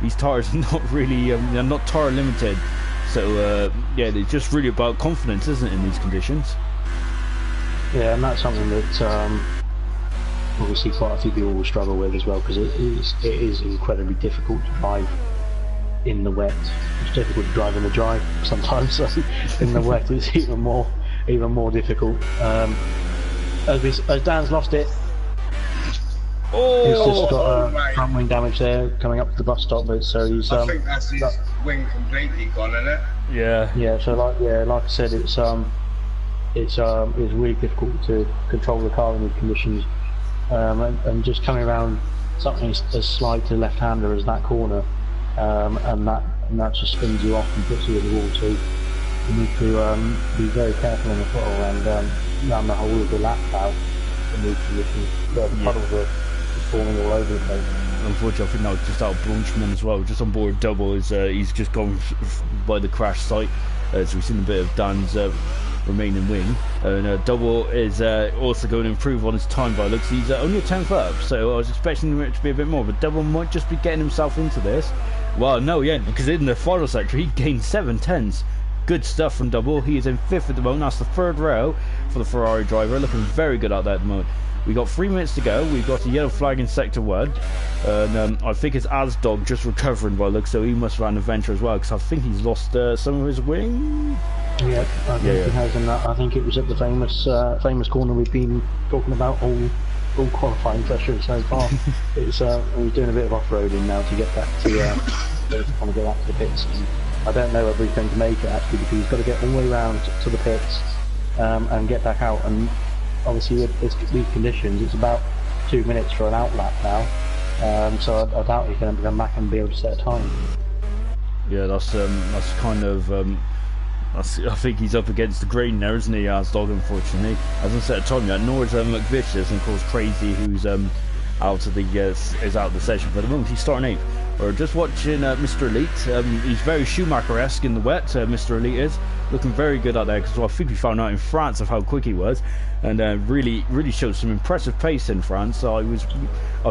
these tyres are not really they're not tyre limited, so yeah, it's just really about confidence, isn't it, in these conditions? Yeah, and that's something that obviously quite a few people will struggle with as well, because it is incredibly difficult to drive in the wet. It's difficult to drive in the dry sometimes, so in the wet it's even more difficult. As Dan's lost it. He's just got front wing damage there coming up to the bus stop, but so he's I think that's his wing completely gone, isn't it? Yeah, so like I said, it's really difficult to control the car in these conditions. And just coming around something as slight to left-hander as that corner, and that just spins you off and puts you in the wall. So you need to be very careful on the throttle and run the whole of the lap out in these conditions. The puddles are forming all over the place. Unfortunately, I think that was just out of Brunchman as well. Just on board double, he's just gone by the crash site. So we've seen a bit of Dan's remaining wing, and double is also going to improve on his time by looks. He's only a 10th up, so I was expecting him to be a bit more, but double might just be getting himself into this. Well, no, yeah, because in the final sector he gained 7 tenths. Good stuff from double. He is in 5th at the moment. That's the 3rd row for the Ferrari driver, looking very good out there at the moment. We got 3 minutes to go. We've got a yellow flag in sector 1, and I think it's Asdog just recovering by looks, so he must run an adventure as well, because I think he's lost some of his wing. Yeah, I think he has, and I think it was at the famous corner we've been talking about all qualifying sessions so far. It's we're doing a bit of off-roading now to get back to want to go back to the pits. And I don't know whether he's going to make it actually, because he's got to get all the way around to the pits and get back out. And obviously with these conditions, it's about 2 minutes for an outlap now. So I doubt he's going to come back and be able to set a time. Yeah, that's kind of. I think he's up against the grain there, isn't he, Asdog, unfortunately. Hasn't set a time yet, nor is McVicious, and of course Crazy, who's out of the session for the moment. He's starting 8th. We're just watching Mr. Elite. He's very Schumacher-esque in the wet, Mr. Elite is. Looking very good out there, because I think we found out in France of how quick he was, and really showed some impressive pace in France. I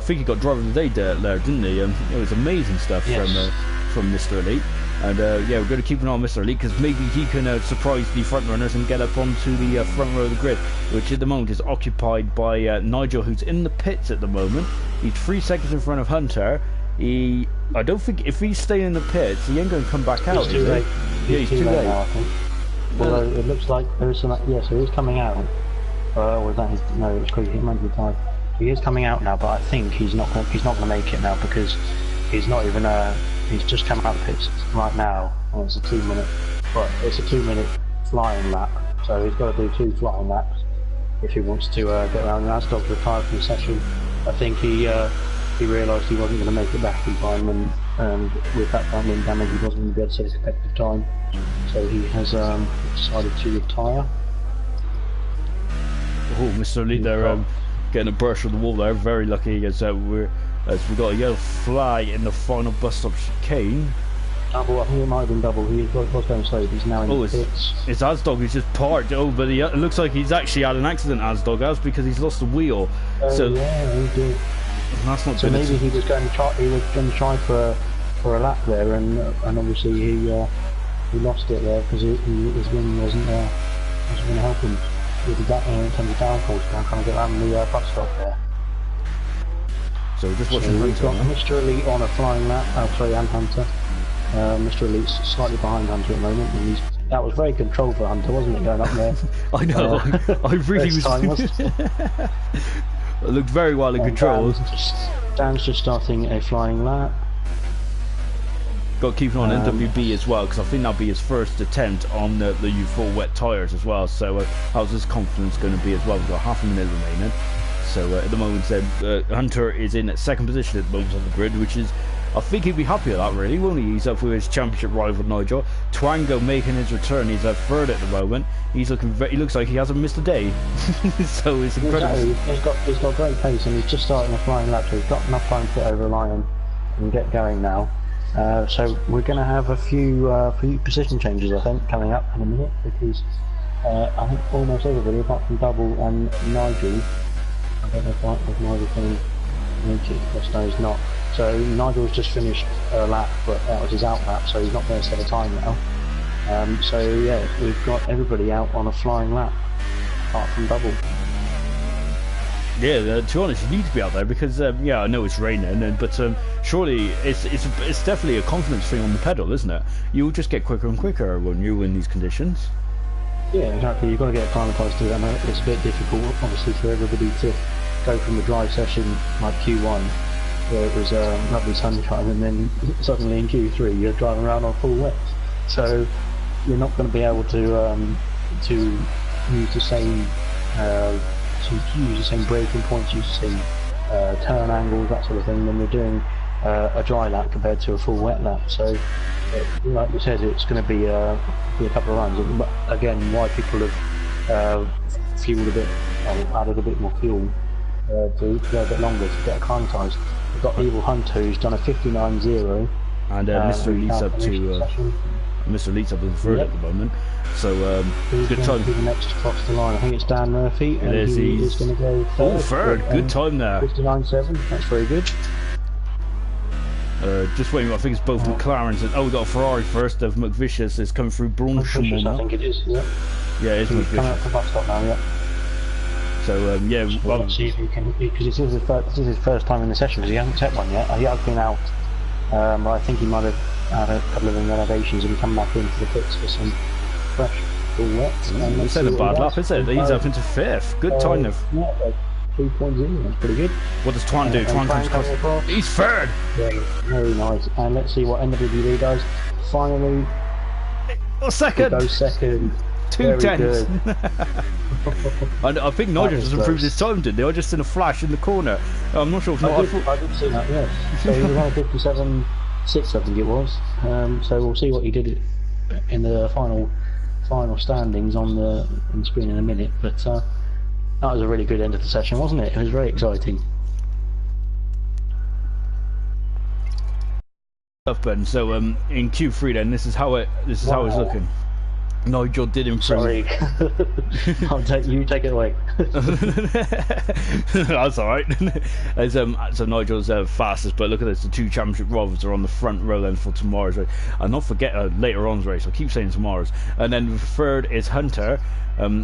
think he got driver of the day there, didn't he? It was amazing stuff from Mr. Elite. And yeah, we're going to keep an eye on Mr. Elite because maybe he can surprise the front runners and get up onto the front row of the grid, which at the moment is occupied by Nigel, who's in the pits at the moment. He's 3 seconds in front of Hunter. I don't think if he's staying in the pits, he ain't going to come back out. He's too late. Yeah, he's too late. Now, I think. Although it looks like there is some. Yeah, so he's coming out. Or that his, no, it's because he might be tired. He is coming out now, but I think he's not going to make it now because he's not even. He's just come out of the pits right now, and it's a 2-minute. But it's a 2-minute flying lap, so he's got to do 2 flying laps if he wants to get around. And Asdog retired from the session. I think he realised he wasn't going to make it back in time, and with that front wing damage, he wasn't going to be able to set his effective time. So he has decided to retire. Oh, Mr. Elite there getting a brush on the wall there. Very lucky as we got a yellow flag in the final bus stop chicane. Double, I think it might have been double. He was going slow. He's now in the pits. It's Asdog. He's just parked. Oh, but it looks like he's actually had an accident. Asdog has because he's lost the wheel. So yeah, he did. That's not so good. Maybe he was going to try. He was going to try for a lap there, and obviously he lost it there because his wing wasn't going to help him with the in terms of downforce. Now trying to get around the bus stop there. So just watching. We've got Mr. Elite on a flying lap. Oh, sorry, and Hunter. Mr. Elite's slightly behind Hunter at the moment, and that was very controlled for Hunter, wasn't it, going up there? I know. I really was. It looked very well in control. Dan's just starting a flying lap. Got to keep an eye on NWB as well, because I think that'll be his first attempt on the full wet tyres as well. So how's his confidence going to be as well? We've got half a minute remaining. So at the moment, Hunter is in second position at the moment on the grid, which is, I think he'd be happy with that, really, won't he? He's up with his championship rival Nigel. Twango making his return. He's third at the moment. He's looking. He looks like he hasn't missed a day. So it's incredible. Exactly. He's got great pace, and he's just starting a flying lap. So he's got enough time to get over a line and get going now. So we're going to have a few position changes, I think, coming up in a minute, because I think almost everybody, apart from Double and Nigel, I don't know if Nigel can make it. Yes, no, he's not. So Nigel's just finished a lap, but that was his out lap, so he's not going to set a time now. So yeah, we've got everybody out on a flying lap, apart from Double. Yeah, to be honest, you need to be out there because yeah, I know it's raining, but surely it's definitely a confidence thing on the pedal, isn't it? You'll just get quicker and quicker when you're in these conditions. Yeah, exactly. You've got to get acclimatised to that. It's a bit difficult, obviously, for everybody to go from the dry session like Q1, where it was lovely sunshine, and then suddenly in Q3 you're driving around on full wet. So you're not going to be able to use the same braking points, use the same turn angles, that sort of thing, when you're doing a dry lap compared to a full wet lap. So, like you said, it's going to be a couple of runs. But again, why people have fueled a bit, added a bit more fuel to go a bit longer to get acclimatised. We've got Evil Hunter, who's done a 59.0, and Mr. Elite's up to Mr. Elite's up in third at the moment. So good time. The next across the line, I think it's Dan Murphy, and he's going to go third. Oh, third, good time there. 59.7, that's very good. Just waiting, I think it's both McLarens and we got a Ferrari first of McVicious is coming through Braunschweig. I think it is, yeah. Yeah, it's McVicious. Coming up the bus stop now, yeah. So yeah, well, let's see if he can, because this is his first time in the session, because he hasn't set one yet. He has been out, but I think he might have had a couple of renovations and come back into the pits for some fresh full wet. It's not a bad lap, is it? He's up into fifth. Good time now. Yeah, 2 points in, that's pretty good. What does Twan do? Twan comes across. He's third! Yeah, very nice. And let's see what NWD does. Finally, second! He goes second. 2 tenths. I think Nigel just improved his time, didn't he? I just seen a flash in the corner. I'm not sure if I did see that, yes. So he was on 57.6, I think it was. So we'll see what he did in the final standings on the screen in a minute. But that was a really good end of the session, wasn't it? It was very exciting. Ben. So in Q3 then, this is how it's looking. Nigel did improve. Sorry, you take it away. That's all right. As, so Nigel's fastest, but look at this, the 2 championship rivals are on the front row then for tomorrow's race. And not forget later on's race, I keep saying tomorrow's. And then third is Hunter.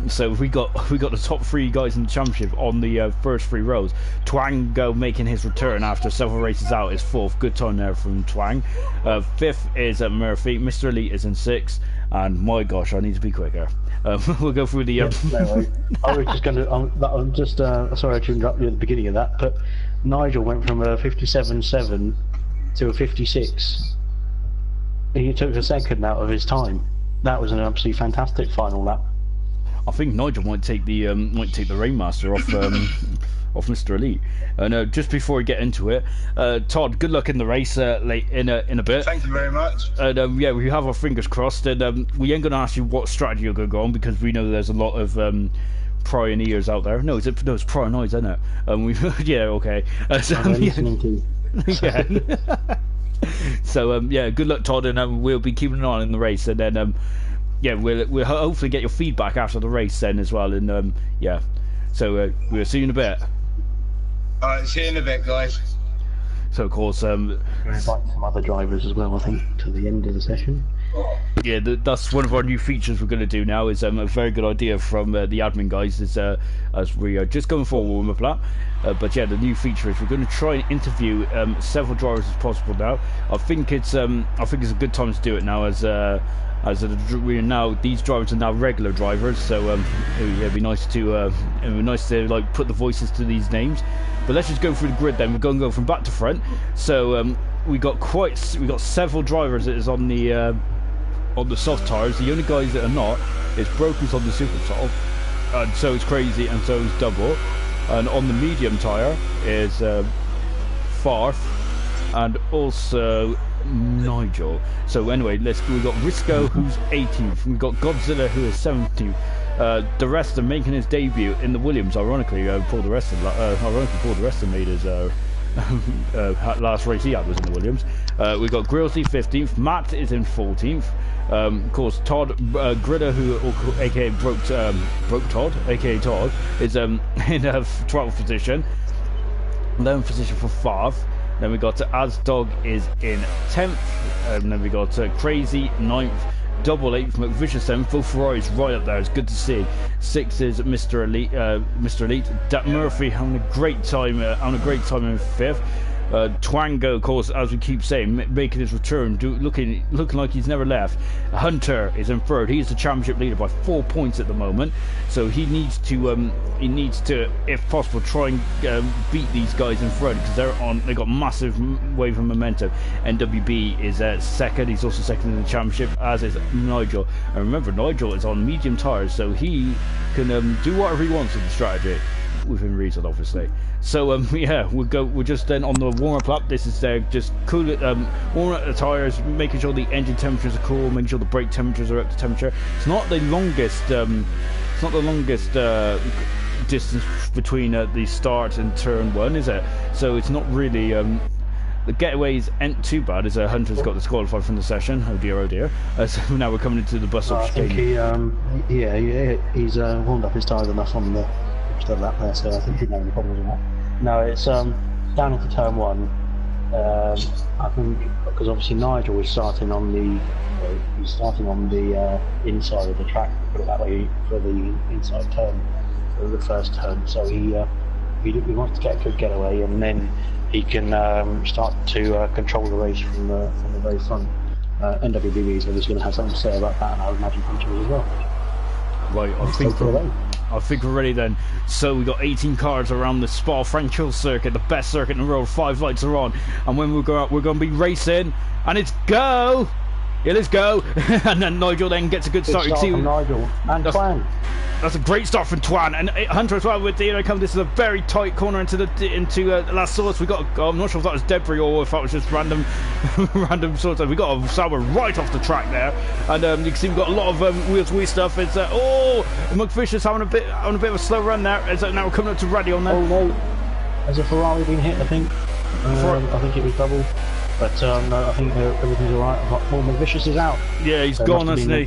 So we got the top 3 guys in the championship on the first 3 rows. Twang making his return after several races out is 4th. Good time there from Twang. 5th is Murphy. Mr. Elite is in 6th. And my gosh, I need to be quicker. We'll go through the. No, I was just going to. I'm just sorry to interrupt you at the beginning of that, but Nigel went from a 57.7 to a 56. He took a second out of his time. That was an absolutely fantastic final lap. I think Nigel might take the Rainmaster off Mr. Elite. And just before we get into it, Todd, good luck in the race late in a bit. Thank you very much. And yeah, we have our fingers crossed. And we ain't going to ask you what strategy you're going to go on because we know there's a lot of pioneers out there. No, it's pioneers, isn't it? Yeah, okay. So, listening to. Yeah. So yeah, good luck, Todd, and we'll be keeping an eye on the race, and then yeah, we'll hopefully get your feedback after the race then as well, and yeah. So we'll see you in a bit. Alright, see you in a bit, guys. So of course, we'll invite some other drivers as well, I think, to the end of the session. Yeah, that's one of our new features we're going to do now. Is a very good idea from the admin guys. Is as we are just going for a warm-up lap. But yeah, the new feature is we're going to try and interview several drivers as possible now. I think it's a good time to do it now, as we are now, these drivers are now regular drivers. So it'd be nice to like put the voices to these names. But let's just go through the grid then. We're going to go from back to front. So we got several drivers that is on the soft tires. The only guys that are not is Broker's on the super soft, and so it's Crazy, and so is Double. And on the medium tire is Farf, and also Nigel. So anyway, we got Risco, who's 18th. We got Godzilla, who is 17th. The rest are making his debut in the Williams. Ironically, Paul the rest made his last race he had was in the Williams. We got Grillsy 15th. Matt is in 14th. Of course, Todd Gritter, who aka broke Todd, aka Todd, is in 12th position. 11th position for Favre. Then we got Asdog is in 10th. And then we got Crazy 9th. Double 8th, McVicious 7th. Full Ferrari's right up there. It's good to see. 6th is Mr. Elite. Dat Murphy having a great time in 5th. Twango, of course, as we keep saying, making his return, looking like he's never left. Hunter is in 3rd. He's the championship leader by 4 points at the moment, so he needs to, if possible, try and beat these guys in front, because they got massive wave of momentum. NWB is 2nd. He's also 2nd in the championship, as is Nigel. And remember, Nigel is on medium tires, so he can do whatever he wants with the strategy, within reason, obviously. So yeah, we're just then on the warm-up lap. This is just cool it, warming up the tires, making sure the engine temperatures are cool, making sure the brake temperatures are up to temperature. It's not the longest distance between the start and turn 1, is it? So it's not really the getaways ain't too bad, as Hunter's got disqualified from the session. Oh dear, oh dear. So now we're coming into the bus stop. I think he's warmed up his tyres enough on the lap there, so I think he didn't have any problems with that. No, it's down into turn 1. I think because obviously Nigel was starting on the inside of the track, put it that way, for the inside turn, for the first turn. So he wants to get a good getaway, and then he can start to control the race from the very front. NWBB is obviously going to have something to say about that, and I would imagine Hunter as well. Right, I think we're ready then. So we got 18 cars around the Spa-Francorchamps circuit, the best circuit in the world. 5 lights are on, and when we go out, we're going to be racing, and it's go! Yeah, let's go! And then Nigel then gets a good start. Good start from Nigel and Twan. That's a great start from Twan, and Hunter as well. With the come, this is a very tight corner into the last source. We got. I'm not sure if that was debris or if that was just random sorts. We got a sour right off the track there, and you can see we've got a lot of wheel-to-wheel stuff. It's McFisher's having a bit of a slow run there. It's now we're coming up to Raddy on there. Oh no, has a Ferrari been hit? I think. I think it was Double. But no, I think everything's alright. McVicious is out. Yeah, he's gone, hasn't he?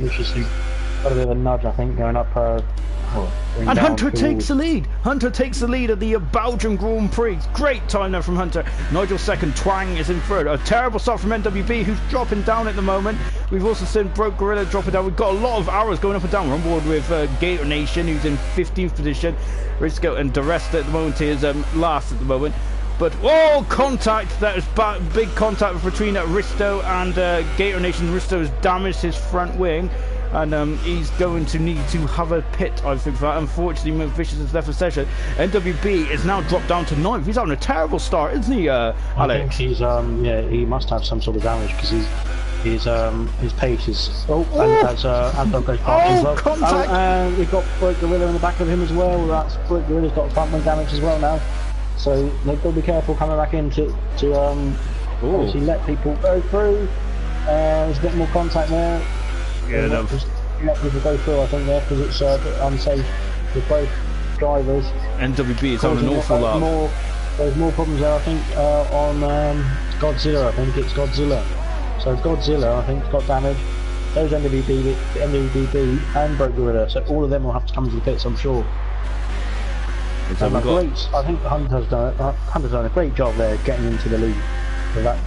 got a bit of a nudge, I think, going up. And Hunter takes the lead. Hunter takes the lead at the Belgium Grand Prix. Great time there from Hunter. Nigel second. Twang is in third. A terrible start from NWB, who's dropping down at the moment. We've also seen Broke Gorilla dropping down. We've got a lot of arrows going up and down. We're on board with Gator Nation, who's in 15th position. Risco and DeResta at the moment is last at the moment. But, oh, contact! That was big contact between Risto and Gator Nation. Risto has damaged his front wing. And he's going to need to have a pit, I think, for that. Unfortunately, Vicious has left the session. NWB is now dropped down to 9th. He's having a terrible start, isn't he, Alex? I think he's, yeah, he must have some sort of damage because his pace is. Oh, and as goes past as well. Contact! And we've got Broke Gorilla in the back of him as well. That's Broke Gorilla's got front wing damage as well now. So they've got to be careful coming back in to obviously let people go through. There's a bit more contact there. Yeah, no. Just let people go through, I think, there, because it's a bit unsafe with both drivers. NWB is having an awful lot. There's more problems there, I think, on Godzilla. I think it's Godzilla. So Godzilla, I think, has got damage. Those NWB and Broke Gorilla, so all of them will have to come to the pits, I'm sure. I think Hunter's done a great job there getting into the lead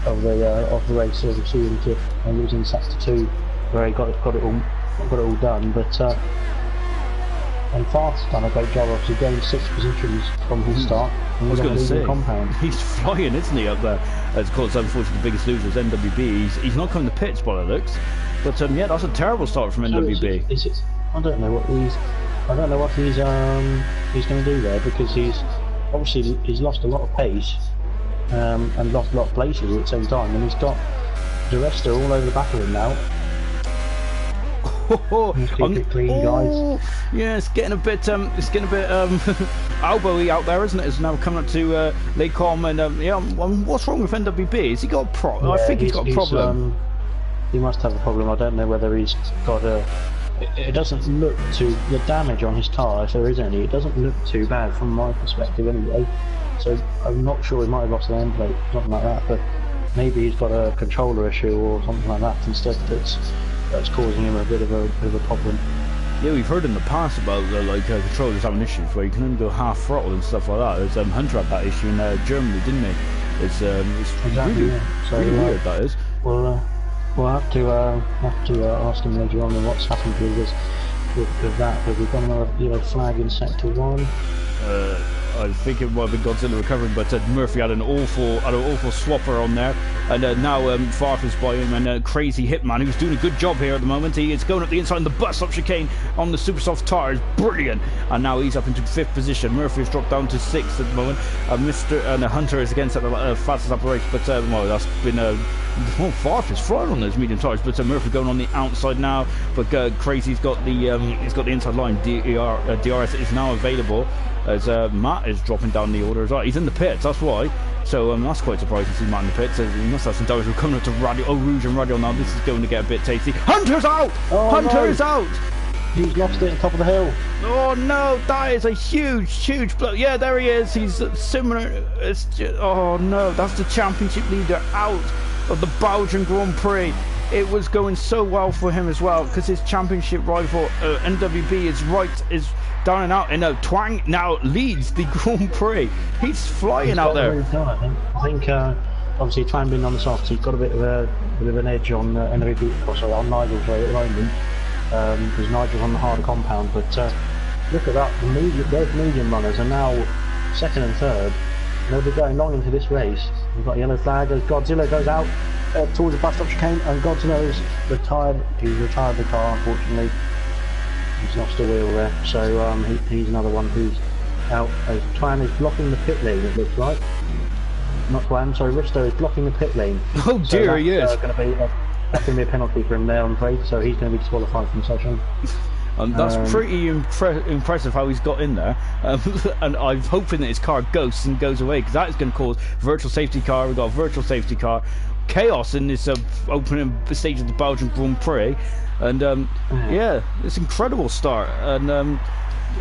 of the race, as we see him and losing sets to 2. Where he got it all done, but and Fast's done a great job. Obviously, gained 6th positions from his start. I was going to say, compound. He's flying, isn't he, up there? Of course, unfortunately, the biggest loser is NWB. He's not coming to pits by the looks, but yeah, that's a terrible start from NWB. I don't know what he's going to do there, because he's lost a lot of pace and lost a lot of places at the same time, and he's got DeResta all over the back of him now. Keep it clean, guys. Yeah, it's getting a bit elbowy out there, isn't it? It's now coming up to Lake Com, and yeah, what's wrong with NWB? Has he got a problem? Yeah, I think he's got a problem. He must have a problem. I don't know whether he's got a. It doesn't look too. The damage on his car, if there is any, it doesn't look too bad from my perspective anyway. So I'm not sure, he might have lost an end plate, something like that. But maybe he's got a controller issue or something like that instead. That's causing him a bit of a problem. Yeah, we've heard in the past about controllers having issues where you can only go half throttle and stuff like that. There's Hunter had that issue in Germany, didn't he? It's exactly, really, yeah. So, really weird, that is. We'll have to ask him later on what's happened with that. But we've got another yellow flag in sector 1. I think it might have been Godzilla recovering, but Murphy had an awful swapper on there, and now Farf is by him, and Crazy Hitman, who's doing a good job here at the moment. He is going up the inside in the bus-up chicane on the super soft tires, brilliant, and now he's up into 5th position. Murphy has dropped down to 6th at the moment. Hunter is against at the fastest up race, but well, that's been Farf is flying on those medium tires, but Murphy going on the outside now. But Crazy's got the inside line. DRS is now available, as Matt is dropping down the order as well. He's in the pits, that's why. So that's quite surprising to see Matt in the pits. So he must have some damage. We're coming up to Rouge and Radio now. This is going to get a bit tasty. Hunter's out! Oh, Hunter is out! He's lost it at the top of the hill. Oh no, that is a huge blow. Yeah, there he is. He's similar. Oh no, that's the championship leader out of the Belgian Grand Prix. It was going so well for him as well, because his championship rival NWB is down and out, and Twang now leads the Grand Prix. He's flying out there. I think obviously Twang being on the soft, he's got a bit of an edge on NWB, on Nigel's way at the moment, because Nigel's on the harder compound. But look at that, both medium runners are now 2nd and 3rd. They'll be going long into this race. We've got a yellow flag as Godzilla goes out towards the bus stop chicane, and Godzilla is retired. He's retired the car, unfortunately. He's lost a wheel there, so he's another one who's out. As Twan is blocking the pit lane, it looks like. Not Twan, sorry, Risto is blocking the pit lane. Oh dear, so he is. That's going to be a penalty for him there, I'm afraid. So he's going to be disqualified from the session. That's pretty impressive how he's got in there, and I'm hoping that his car ghosts and goes away, because that is going to cause virtual safety car. We've got a virtual safety car, chaos in this opening stage of the Belgian Grand Prix, and yeah, it's an incredible start. And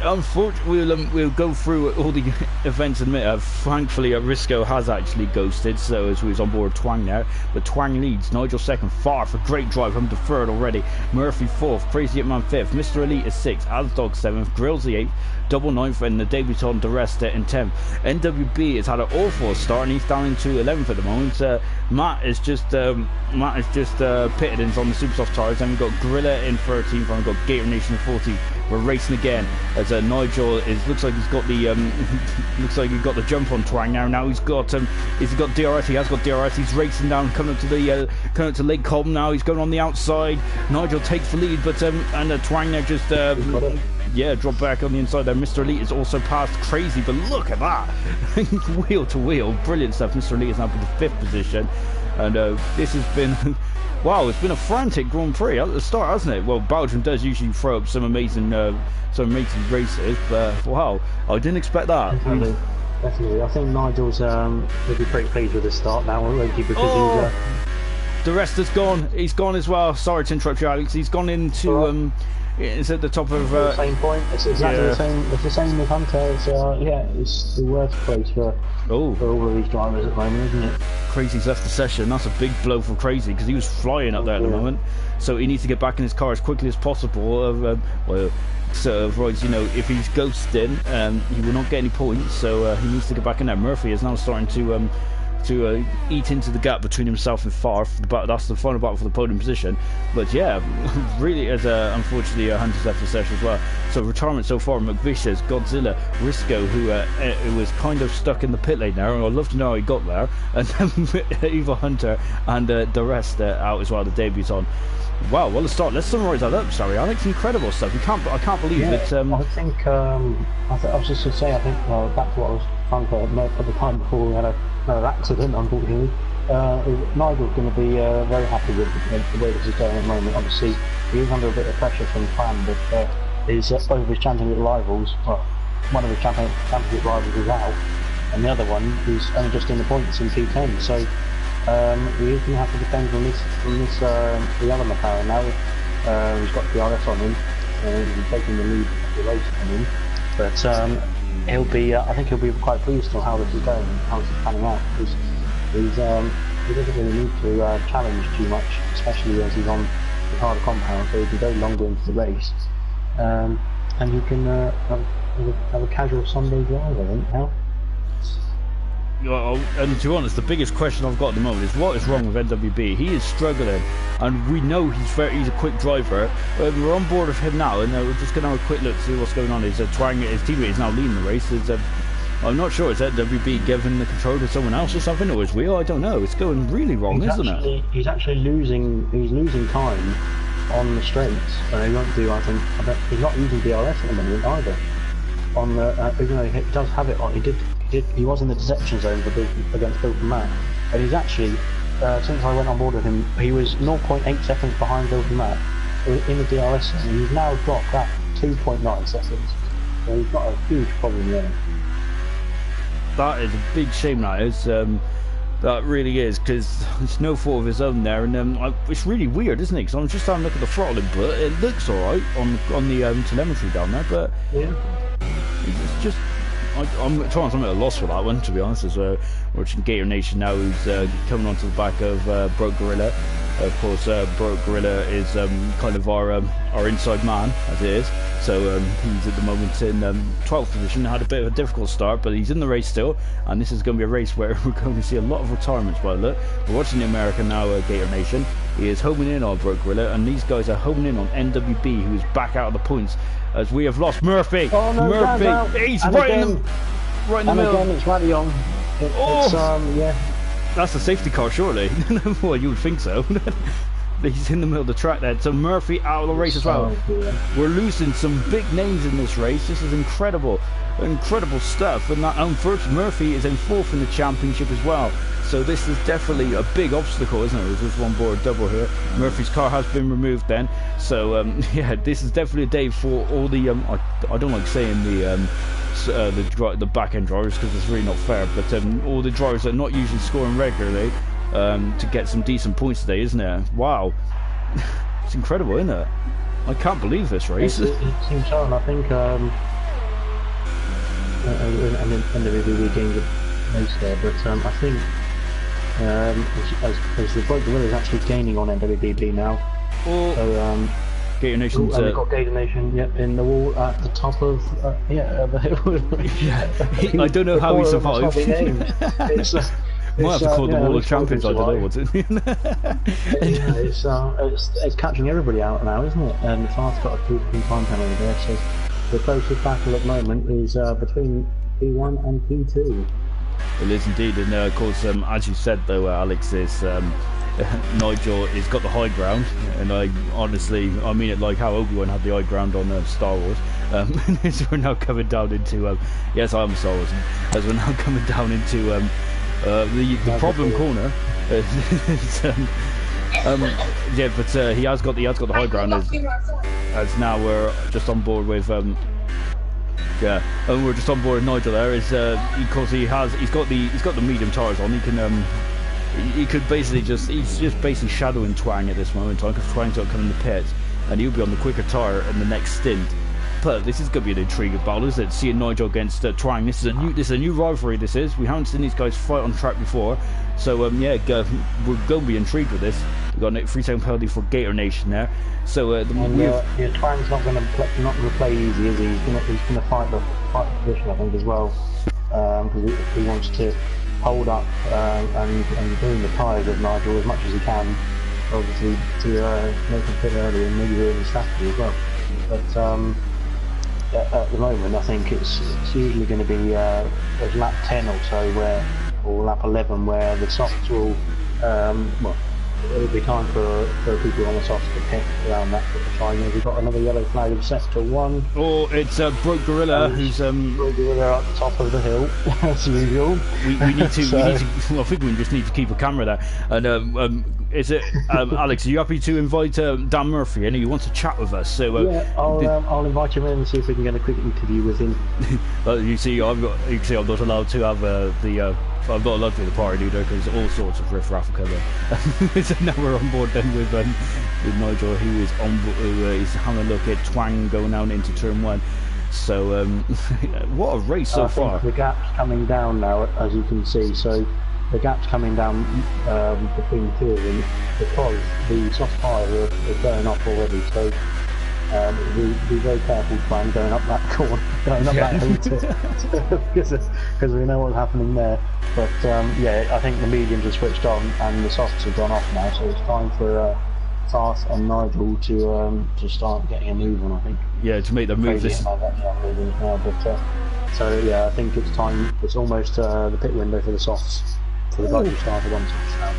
Unfortunately, we'll go through all the events in a minute. Thankfully, Risco has actually ghosted, so as we was on board Twang now. But Twang leads, Nigel second, Far for great drive, home to third already. Murphy fourth, Crazy Man fifth, Mr. Elite is sixth, Asdog seventh, Grills the eighth, double ninth, and the debutant Duresta in 10th. NWB has had an awful start, and he's down into 11th at the moment. Matt is just pitted in on the super soft tires. Then we've got Gorilla in 13th, and we've got Gator Nation in 14th. We're racing again as Nigel looks like he's got the looks like he's got the jump on Twang now. Now he's got he's got DRS. He has got DRS. He's racing down, coming up to Lake Cobham now. He's going on the outside. Nigel takes the lead, but and Twang now just yeah, drop back on the inside there. Mr. Elite is also past Crazy, but look at that, wheel to wheel, brilliant stuff. Mr. Elite is now in the 5th position, and this has been. Wow, it's been a frantic Grand Prix at the start, hasn't it? Well, Belgium does usually throw up some amazing races, but wow, I didn't expect that. Definitely. I think Nigel's will be pretty pleased with the start now, won't he? Because the rest has gone. He's gone as well. Sorry to interrupt you, Alex. He's gone into it's at the top of the same point. It's exactly the same. It's the same with Hunter. It's it's the worst place for all of these drivers at the moment, isn't it? Crazy's left the session. That's a big blow for Crazy because he was flying up there at the moment. So he needs to get back in his car as quickly as possible. Otherwise, you know, if he's ghosting, he will not get any points. So he needs to get back in there. Murphy is now starting to eat into the gap between himself and Far. That's the final battle for the podium position. But yeah, really, as unfortunately Hunter's left the session as well. So retirement so far: McVicious, Godzilla, Risco, who was kind of stuck in the pit lane there. I'd love to know how he got there. And then Eva Hunter and the rest out as well. The debutant. Wow, well, let's start. Let's summarise that up. Sorry, Alex, incredible stuff. I can't believe it. I think I was just going to say. I think back to what I was trying to at the time before we had another accident, unfortunately. Nigel's going to be very happy with the way this is going at the moment. Obviously, he is under a bit of pressure from Plan, but he's over his championship rivals. Well, one of his championship rivals is out, and the other one is only just in the points in P10. So he is going to have to depend on the other McLaren now. He's got the RS on him, he's taking the lead of the race on him. But he'll be. I think he'll be quite pleased on how this is going, and how this is panning out, because he doesn't really need to challenge too much, especially as he's on the harder compound, so he can go longer into the race, and he can have a casual Sunday drive, I think, now. And to be honest, the biggest question I've got at the moment is what is wrong with NWB? He is struggling, and we know he's a quick driver. We're on board with him now, and we're just going to have a quick look to see what's going on. His teammate is now leading the race. I'm not sure, is NWB giving the control to someone else or something, or is we? I don't know. It's going really wrong, isn't it? He's actually losing time on the straights, and he won't do. He's not using DRS at the moment either. On the even though he does have it on, he was in the detection zone against Bill and Matt, and he's actually since I went on board with him, he was 0.8 seconds behind Bill and Matt in the DRS zone, and he's now dropped that 2.9 seconds. So he's got a huge problem there. That is a big shame. That is. That really is, because it's no fault of his own there, and it's really weird, isn't it? Because I'm just having a look at the throttle input. It looks alright on the telemetry down there, but yeah, it's just I'm at a loss for that one, to be honest. As we're watching Gator Nation now, who's coming onto the back of Broke Gorilla. Of course, Broke Gorilla is kind of our inside man, as it is. So he's at the moment in 12th position. Had a bit of a difficult start, but he's in the race still. And this is going to be a race where we're going to see a lot of retirements by the look. We're watching the American now, Gator Nation. He is homing in on Broke Gorilla, and these guys are homing in on NWB, who is back out of the points as we have lost Murphy. Oh, no, Murphy, he's right in the middle. Again, it's Radion. Yeah. That's a safety car, surely. Well, you would think so. He's in the middle of the track there. So Murphy out of the race as well. We're losing some big names in this race. This is incredible stuff. And that unfortunately, Murphy is in 4th in the championship as well. So this is definitely a big obstacle, isn't it? There's just one board double here. Murphy's car has been removed then. So yeah, this is definitely a day for all the I don't like saying the back end drivers, because it's really not fair, but all the drivers that are not usually scoring regularly to get some decent points today, isn't it? Wow. It's incredible, isn't it? I can't believe this race. It seems so, and I think and then NWBB gained the most there, but I think as the Bright Gorilla is actually gaining on NWBB now. Oh, so, Gator Nation's... we've got Gator Nation, yep, in the wall at the top of, the hill. I don't know how he survived. Might have to call the Wall of Champions, I don't know what's it. It's catching everybody out now, isn't it? And Farth's got a 2 time penalty there, so the closest battle at the moment is between P1 and P2. It is indeed, and of course, as you said though, Alex, is Nigel has got the high ground, and I mean it like how Obi-Wan had the high ground on Star Wars. As we're now coming down into, yes, I am Star Wars, as we're now coming down into the problem corner. Yeah, but he has got the high ground as now we're just on board with. Yeah, and we're just on board with Nigel there. Is because he's got the medium tires on. He can he could basically he's just basically shadowing Twang at this moment in time because Twang's got to come in the pits and he'll be on the quicker tire in the next stint. But this is going to be an intriguing battle, isn't it? Seeing Nigel against Twang. This is a new rivalry. This is. We haven't seen these guys fight on track before, so yeah, we're going to be intrigued with this. We've got a 3-second penalty for Gator Nation there. So Twang's not going to play easy, is he? He's going to fight the position, I think, as well, because he wants to hold up and doing the tyres with Nigel as much as he can, obviously to make him fit early and maybe early strategy as well. But at the moment, I think it's usually going to be lap 10 or so, or lap 11, where the softs will it'll be time for people on the softs to pick around that sort of time. We've got another yellow flag of sector 1. Oh, it's Broke Gorilla who's Broke Gorilla at the top of the hill as usual. We need to. Well, I think we just need to keep a camera there. And is it Alex? Are you happy to invite Dan Murphy in? He wants to chat with us. So yeah, I'll invite him in and see if we can get a quick interview with him. You see, I'm not allowed to have I'm not allowed to be the party leader because all sorts of riff-raff will come in. So now we're on board then with Nigel, who is having a look at Twang going down into turn 1. So what a race so far. I think the gap's coming down now, as you can see. So the gap's coming down between two of them because the soft tyre are going up already. So be very careful, Twang, going up that corner, going up that hill because we know what's happening there. But yeah, I think the mediums are switched on and the softs have gone off now, so it's time for Farth and Nigel to start getting a move on, I think. Yeah, to make the move. So yeah, I think it's time. It's almost the pit window for the softs. For the guys who started on softs now.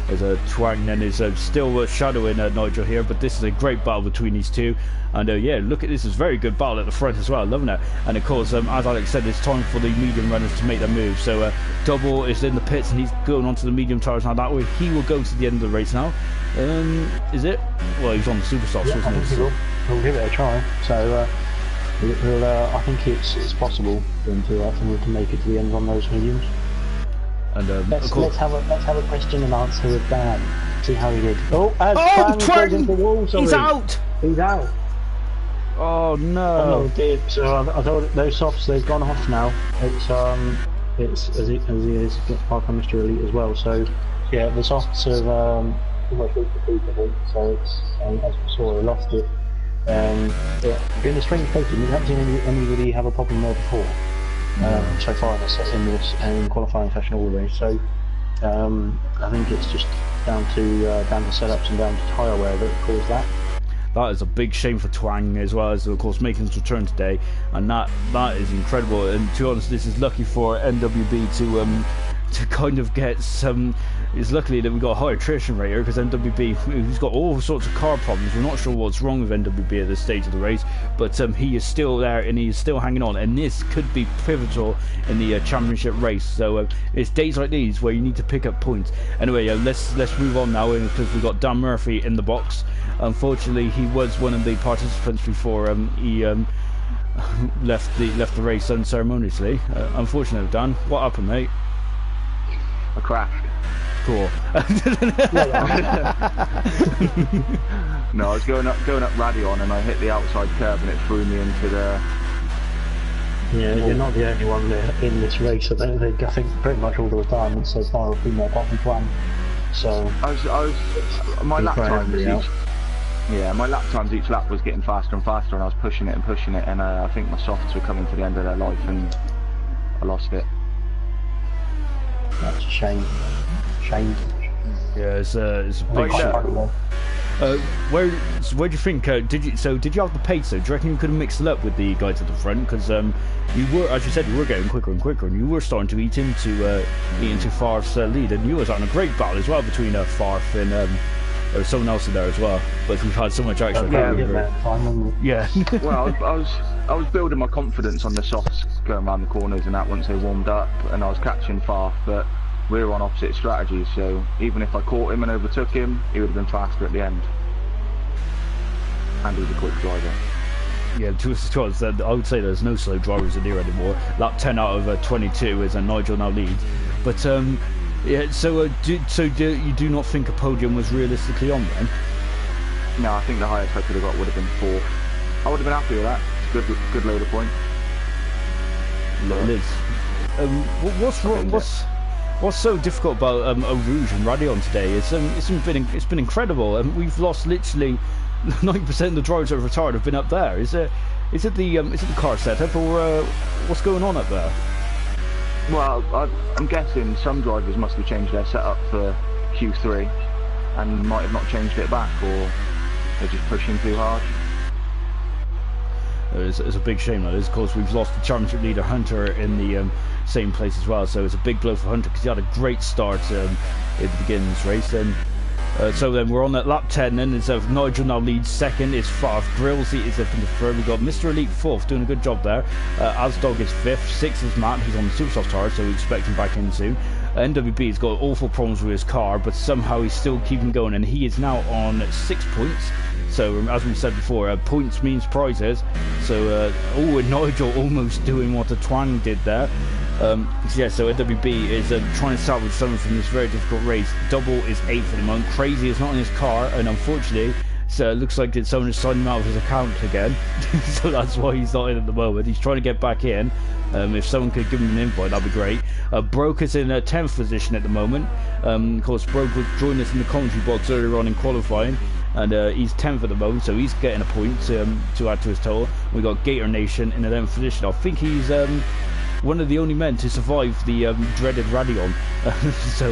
There's a Twang then is still shadowing Nigel here, but this is a great battle between these two. And yeah, look at this, is very good battle at the front as well, loving it. And of course, as Alex said, it's time for the medium runners to make their move. So Double is in the pits and he's going onto the medium tyres now. That way he will go to the end of the race now. Is it? Well, he's on the super softs, wasn't he? He'll give it a try. So I think it's possible for him to make it to the end on those mediums. And let's have a question and answer with Dan. See how he did. Twang! The wall, he's out! He's out. Oh no! So I thought those softs, they've gone off now. It's as he is apart from Mr. Elite as well. So yeah, the softs have almost reached the peak, I think. So it's as we saw, they lost it. Yeah, been a strange place. We haven't seen anybody have a problem there before. So far in this qualifying session all the way. So I think it's just down to setups and down to tyre wear that caused that. That is a big shame for Twang, as well as of course making his return today, and that is incredible. And to be honest, this is lucky for NWB to kind of get some. It's luckily that we've got a high attrition rate here because NWB, who's got all sorts of car problems. We're not sure what's wrong with NWB at this stage of the race, but he is still there and he is still hanging on, and this could be pivotal in the championship race. So it's days like these where you need to pick up points. Anyway, let's move on now because we've got Dan Murphy in the box. Unfortunately, he was one of the participants before he left the race unceremoniously. Unfortunately, Dan, what happened, mate? I crashed. Cool. No, I was going up Radion and I hit the outside curb and it threw me into Yeah, you're not the only one in this race. I think pretty much all the retirements so far have been there apart from Twan. So my lap times out. my lap times each lap was getting faster and faster, and I was pushing it, and I think my softs were coming to the end of their life, and I lost it. That's a shame. Yeah, it's a big shame. Where do you think? Did you have the pace? Do you reckon you could have mixed it up with the guys at the front? Because you were, as you said, you were getting quicker and quicker, and you were starting to eat into Farf's lead, and you was on a great battle as well between Farf and there was someone else in there as well. But we've had so much action. Yeah. Well, I was building my confidence on the softs going around the corners and that once they warmed up, and I was catching Farf, but we were on opposite strategies, so even if I caught him and overtook him, he would have been faster at the end. And he was a quick driver. Yeah, I would say there's no slow drivers in here anymore. Lap 10 out of 22 is Nigel now leads. But yeah, so you do not think a podium was realistically on then? No, I think the highest I could have got would have been 4th. I would have been happy with that. It's a good load of points. It is. What's so difficult about Eau Rouge and Radion today? It's been incredible. We've lost literally 90% of the drivers that are retired have been up there. Is it the car setup, or what's going on up there? Well, I'm guessing some drivers must have changed their setup for Q3 and might have not changed it back, or they're just pushing too hard. It's a big shame that is. Of course, we've lost the championship leader Hunter in the same place as well, so it's a big blow for Hunter because he had a great start at the beginning of this race. And so then we're on at lap 10 then. It's Nigel now leads second, it's Farf. Grillsy is up in the third. We've got Mr. Elite fourth, doing a good job there. Asdog is fifth, sixth is Matt, he's on the Supersoft tire, so we expect him back in soon. NWB's got awful problems with his car, but somehow he's still keeping going, and he is now on 6 points. So as we said before, points means prizes. So and Nigel almost doing what the Twang did there. Yeah, so NWB is trying to salvage something from this very difficult race. Double is 8th at the moment. Crazy is not in his car, and unfortunately, so it looks like someone has signed him out of his account again. So that's why he's not in at the moment. He's trying to get back in. If someone could give him an invite, that'd be great. Broke is in a 10th position at the moment. Of course, Broke joined us in the commentary box earlier on in qualifying. And he's 10th at the moment, so he's getting a point to add to his total. We've got Gator Nation in the 11th position. I think he's one of the only men to survive the dreaded Radion. So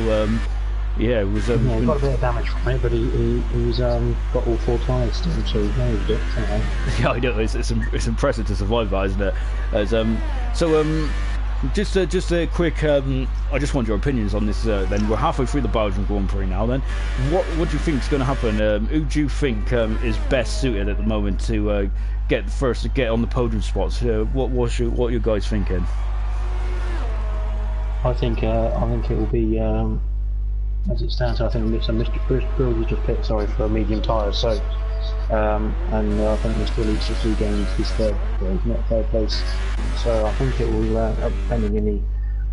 yeah, it was. Yeah, he got a bit of damage from it, but he's got all 4 tyres still, so he managed it somehow. Yeah, I know. It's impressive to survive that, isn't it? Just a quick. I just want your opinions on this. Then we're halfway through the Belgian Grand Prix now. Then, what do you think is going to happen? Who do you think is best suited at the moment to get on the podium spots? What are you guys thinking? I think it will be as it stands. I think Mr. Grills has just picked for medium tyres. So. And I think Mr. Elite just regained his third place. So I think it will, pending any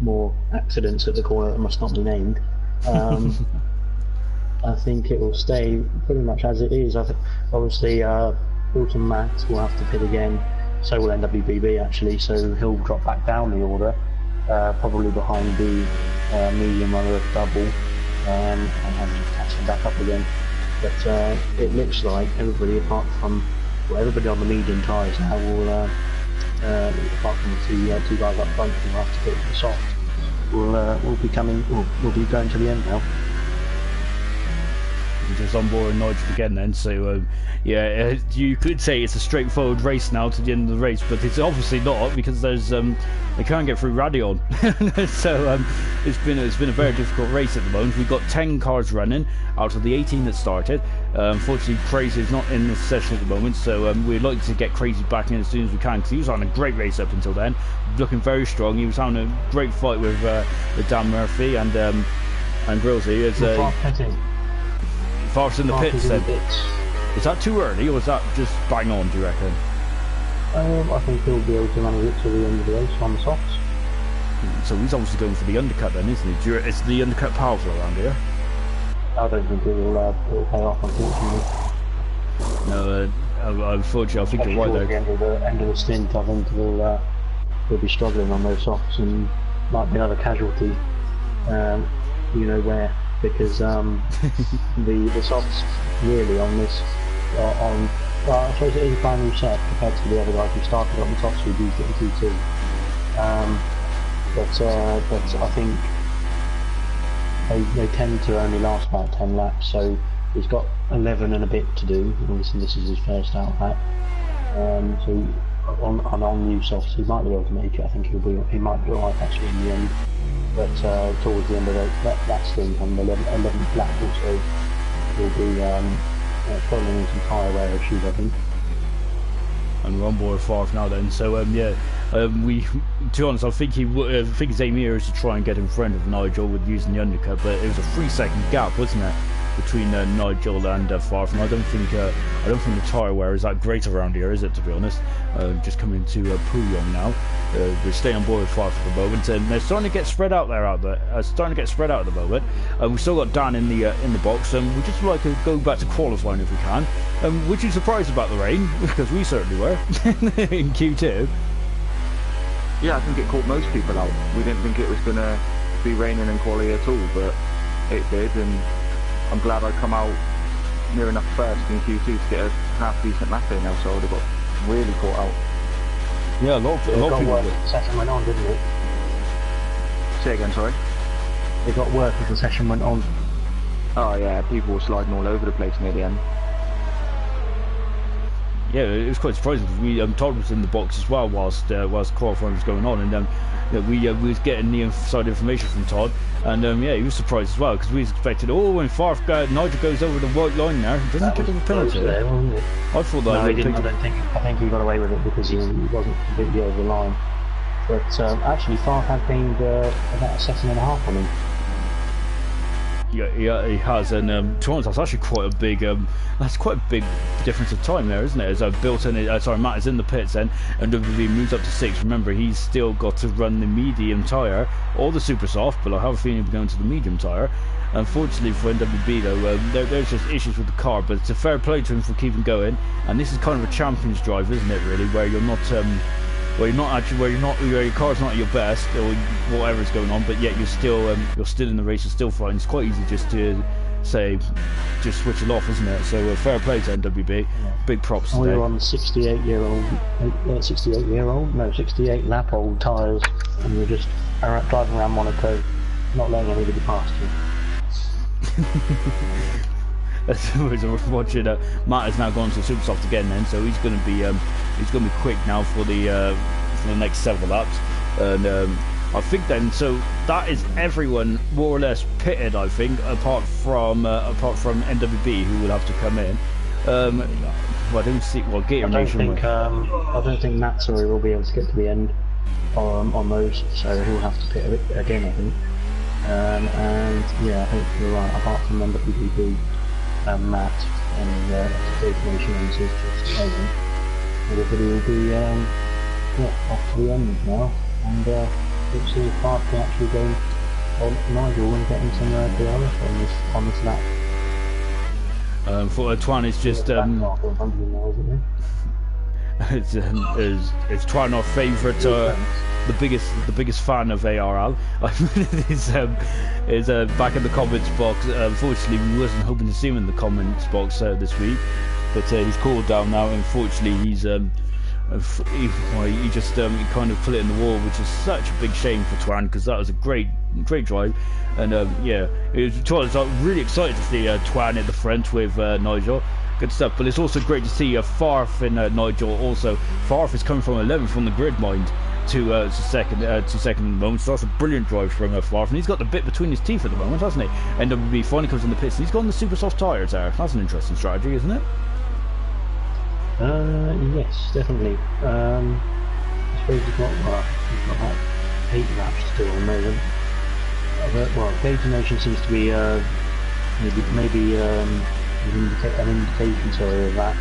more accidents at the corner that must not be named, I think it will stay pretty much as it is. I think obviously Wilton Max will have to pit again, so will NWBB actually, so he'll drop back down the order, probably behind the medium runner of double, and just catch him back up again. But it looks like everybody apart from everybody on the medium tyres now will, apart from the two guys up front who will have to pit for the soft, will be going to the end now. We're just on board Nigel again then, so yeah, you could say it's a straightforward race now to the end of the race, but it's obviously not, because there's they can't get through Radion. So it's been a very difficult race at the moment. We've got 10 cars running out of the 18 that started. Unfortunately, Crazy is not in this session at the moment, so we'd like to get Crazy back in as soon as we can, because he was on a great race up until then, looking very strong. He was having a great fight with Dan Murphy and Grillsy. Farf's in the pits then. Is that too early, or is that just bang on, do you reckon? I think he'll be able to manage it to the end of the race on the softs. So he's obviously going for the undercut then, isn't he? Is the undercut powerful around here? I don't think it will pay off, unfortunately. No, unfortunately, I think you're right there. At the end of the stint, I think he'll be struggling on those softs and might be another casualty. You know where, because the softs really on this on. Well, I suppose it is a brand new set compared to the other guys who started on the softs who used it in Q2. But I think they tend to only last about 10 laps, so he's got 11 and a bit to do. Obviously, this is his first out lap. So on new softs, he might be able to make it. I think he might be alright actually in the end. But towards the end of that stint on the 11th lap or so, he'll be probably in some tyre wear issues, I think. And we're on board 5 now then, so yeah, to be honest, I think his aim here is to try and get in front of Nigel with using the undercut, but it was a 3-second gap, wasn't it, between Nigel and Farf, and I don't think the tyre wear is that great around here, is it, to be honest? Just coming to Puyong now. We're staying on board with Farf for the moment, and they're starting to get spread out there. Starting to get spread out at the moment. We've still got Dan in the box, and we just like to go back to qualifying if we can. Were you surprised about the rain? Because we certainly were in Q2. Yeah, I think it caught most people out. We didn't think it was going to be raining in quali at all, but it did, and I'm glad I come out near enough first in Q2 to get a half decent lap in now, so I would have got really caught out. Yeah, a lot of people did. The session went on, didn't it? Say again, sorry? It got worse as the session went on. Oh yeah, people were sliding all over the place near the end. Yeah, it was quite surprising because Todd was in the box as well whilst qualifying was going on, and we was getting the inside information from Todd, and yeah, he was surprised as well because we expected, when Nigel goes over the white line there, he doesn't pick up a penalty. There, wasn't it? I thought that. No, he didn't. I think he got away with it because he wasn't completely over the line. But actually, Farf had gained about a second and a half on him. Yeah, he has, and to be honest, that's actually quite a big difference of time there, isn't it? As I've built in, Matt is in the pits then, and WB moves up to 6. Remember, he's still got to run the medium tyre or the super soft, but I have a feeling he'll be going to the medium tyre. Unfortunately for NWB though, there's just issues with the car, but it's a fair play to him for keeping going. And this is kind of a champion's drive, isn't it? Really, where you're not. Where your car's not at your best or whatever's going on, but yet you're still in the race, you're still fighting. It's quite easy just to say, just switch it off, isn't it? So fair play to NWB. Yeah. Big props today. We're on 68 lap old tyres, and we're just driving around Monaco, not letting anybody past you. As we're watching, Matt has now gone to super soft again, then, so he's going to be quick now for the next several laps, and I think then, so that is everyone more or less pitted, I think, apart from NWB, who will have to come in. Well, I don't see. Well, Gator Nation. I don't think Natsuri will be able to get to the end on those, so he'll have to pit again, I think. And yeah, I think you're right. Apart from NWB. Matt and Gator Nation and his just everybody will be off to the end now, and let's see if Farf can actually go on Nigel and get him some DRS on this lap. For Twan, it's just it's Twan, our favourite, the biggest fan of ARL. is back in the comments box. Unfortunately, we wasn't hoping to see him in the comments box this week, but he's cooled down now. Unfortunately, he kind of put it in the wall, which is such a big shame for Twan, because that was a great drive. And yeah, I'm really excited to see Twan at the front with Nigel. Good stuff, but it's also great to see Farf and Nigel. Also, Farf is coming from 11th on the grid, mind, to second at the moment. So that's a brilliant drive from Farf, and he's got the bit between his teeth at the moment, hasn't he? NWB finally comes in the pits, and he's got on the super soft tyres there. That's an interesting strategy, isn't it? Yes, definitely. I suppose he's got about 8 laps to do at the moment. Well, Gator Nation seems to be maybe an indication of that.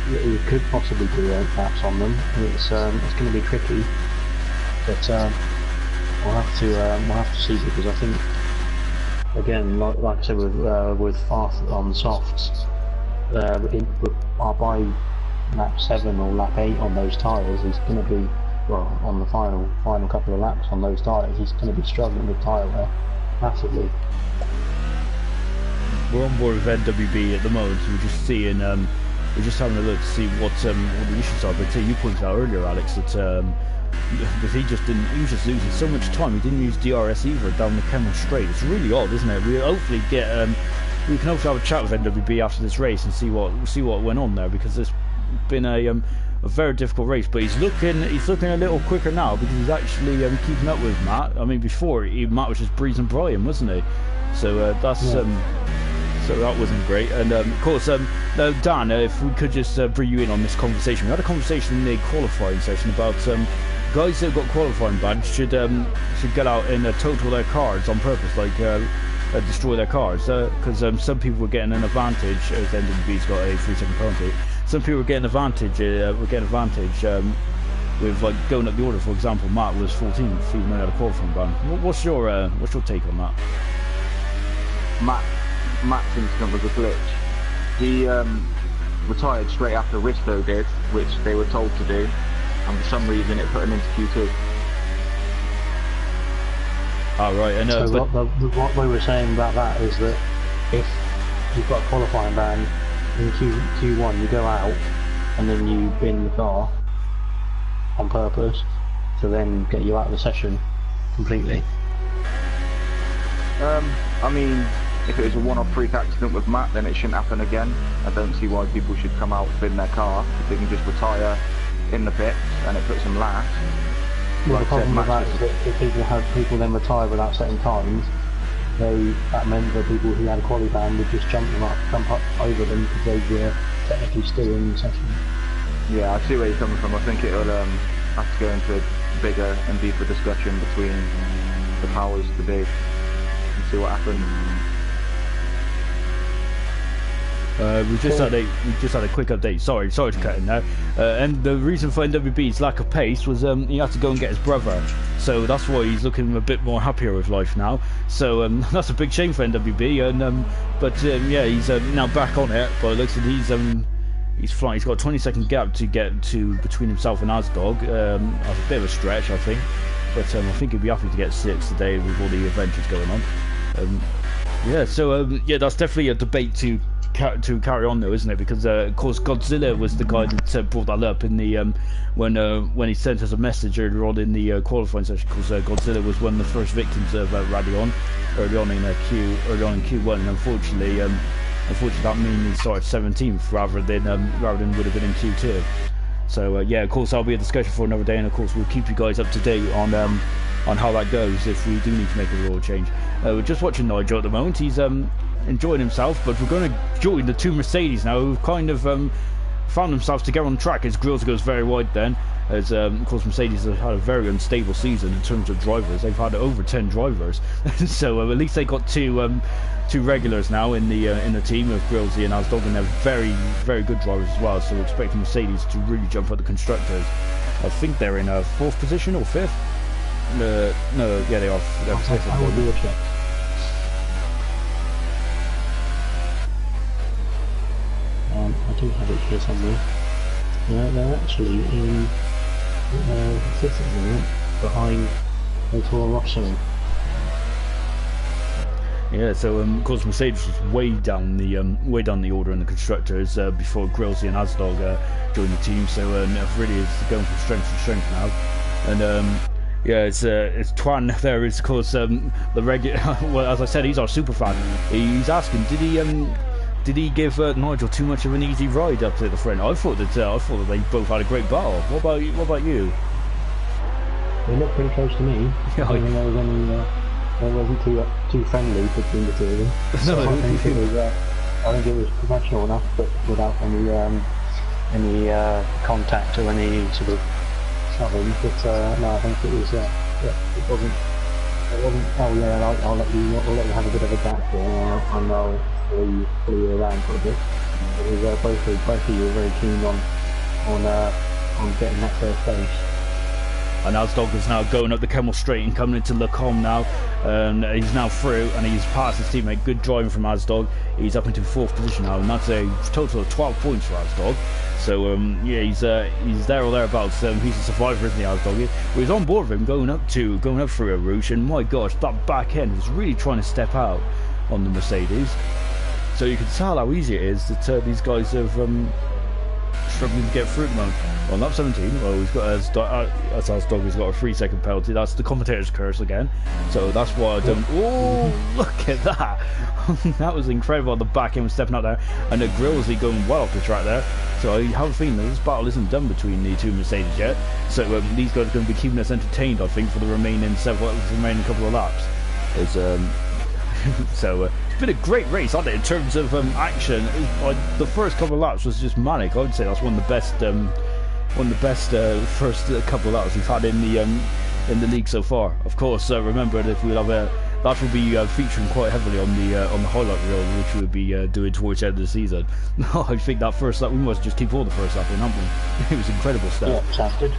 You could possibly do 8 laps on them. It's going to be tricky, but we'll have to see, because I think, again, like I said with Farf on softs, by lap 7 or lap 8 on those tyres, he's going to be well, on the final couple of laps on those tyres, he's going to be struggling with tyre wear massively. We're on board with NWB at the moment, so we're just seeing, we're just having a look to see what the issues are. But you pointed out earlier, Alex, that he was just losing so much time. He didn't use DRS either down the Cameron Straight. It's really odd, isn't it? We'll hopefully get, we can hopefully have a chat with NWB after this race and see what went on there, because it's been a very difficult race. But he's looking a little quicker now, because he's actually keeping up with Matt. I mean, before Matt was just breezing by him, wasn't he? So that's. Yeah. So that wasn't great, and of course, now Dan, if we could just bring you in on this conversation. We had a conversation in the qualifying session about guys that have got qualifying badge should get out and total their cars on purpose, like destroy their cars, because some people were getting an advantage, as NWB's got a 3-second penalty. Some people were getting advantage, with like going up the order. For example, Matt was 14th, even though he had a qualifying ban. What's your take on that? Matt's incident was a glitch. He retired straight after Risto did, which they were told to do, and for some reason it put him into Q2. Oh, right, I know. So what we were saying about that is that if you've got a qualifying ban in Q1, you go out and then you bin the car on purpose to then get you out of the session completely. I mean, if it was a one-off freak accident with Matt, then it shouldn't happen again. I don't see why people should come out bin their car if they can just retire in the pits and it puts them last. Well, like the problem with that is that if people then retire without setting times, that meant that people who had a quali ban would just jump up over them because they were technically still in the session. Yeah, I see where you're coming from. I think it'll have to go into bigger and deeper discussion between the powers to be and see what happens. We just had a quick update. Sorry to cut in there. And the reason for NWB's lack of pace was he had to go and get his brother, so that's why he's looking a bit more happier with life now. So that's a big shame for NWB. And but yeah, he's now back on it. But it looks like he's flying. He's got a 20-second gap to get to between himself and Asdog. That's a bit of a stretch, I think. But I think he'd be happy to get 6th today with all the adventures going on. Yeah, so yeah, that's definitely a debate to carry on though, isn't it? Because of course Godzilla was the guy that brought that up in the when he sent us a message earlier on in the qualifying session, because Godzilla was one of the first victims of Radion early on in Q1, and unfortunately that means he started 17th rather than would have been in Q2. So yeah, of course that'll be a discussion for another day, and of course we'll keep you guys up to date on how that goes if we do need to make a rule change. We're just watching Nigel at the moment. He's enjoying himself, but we're going to join the two Mercedes now, who've kind of found themselves together on track as Grills goes very wide then, as of course Mercedes have had a very unstable season in terms of drivers. They've had over 10 drivers so at least they got two regulars now in the team of Grillsy and Asdog, and they're very, very good drivers as well, so we're expecting Mercedes to really jump at the constructors. I think they're in a 4th position or 5th. No, yeah, they are. They're 5th. I will do a check. I do have it here somewhere. They're actually in 5th at the moment, behind Toro Rosso. Yeah, so of course Mercedes was way down the order in the constructors before Grillsy and Asdog joined the team. So it really is going from strength to strength now, and yeah, it's Twan there is of course the regular. Well, as I said, he's our super fan. He's asking, did he give Nigel too much of an easy ride up to the front? I thought that they both had a great battle. What about you? They looked pretty close to me. Yeah, I mean, there wasn't too friendly between the two of them. So I think it was professional enough, but without any contact or any sort of shoving. But no, I think it was. It wasn't. Oh yeah, I'll let you have a bit of a gap here, and I'll pull you around for a bit. It was both of you were very keen on getting that first place. and Asdog is now going up the Kemmel Straight and coming into Lacombe now. He's now through, and he's past his teammate. Good driving from Asdog. He's up into 4th position now, and that's a total of 12 points for Asdog. So yeah, he's there or thereabouts. He's a survivor, isn't he, Asdog? Well, he's on board with him going up through a Rouge, and my gosh, that back end was really trying to step out on the Mercedes. So you can tell how easy it is that these guys have struggling to get through at the moment. On lap 17, well, we've got Asdog, he's got a 3-second penalty. That's the commentator's curse again. So that's why I don't. Oh, look at that! That was incredible. The back end was stepping out there, and the Grillsy going well off the track there. So I have a feeling that this battle isn't done between the two Mercedes yet. So these guys are going to be keeping us entertained, I think, for the remaining couple of laps. It's so it's been a great race, hasn't it? In terms of action, the first couple of laps was just manic. I would say that's one of the best first couple of laps we've had in the league so far. Of course, remember that we'll have that will be featuring quite heavily on the highlight reel, which we'll be doing towards the end of the season. I think that first lap we must just keep all the first lap in, haven't we? It was incredible stuff. Yeah, sounds good.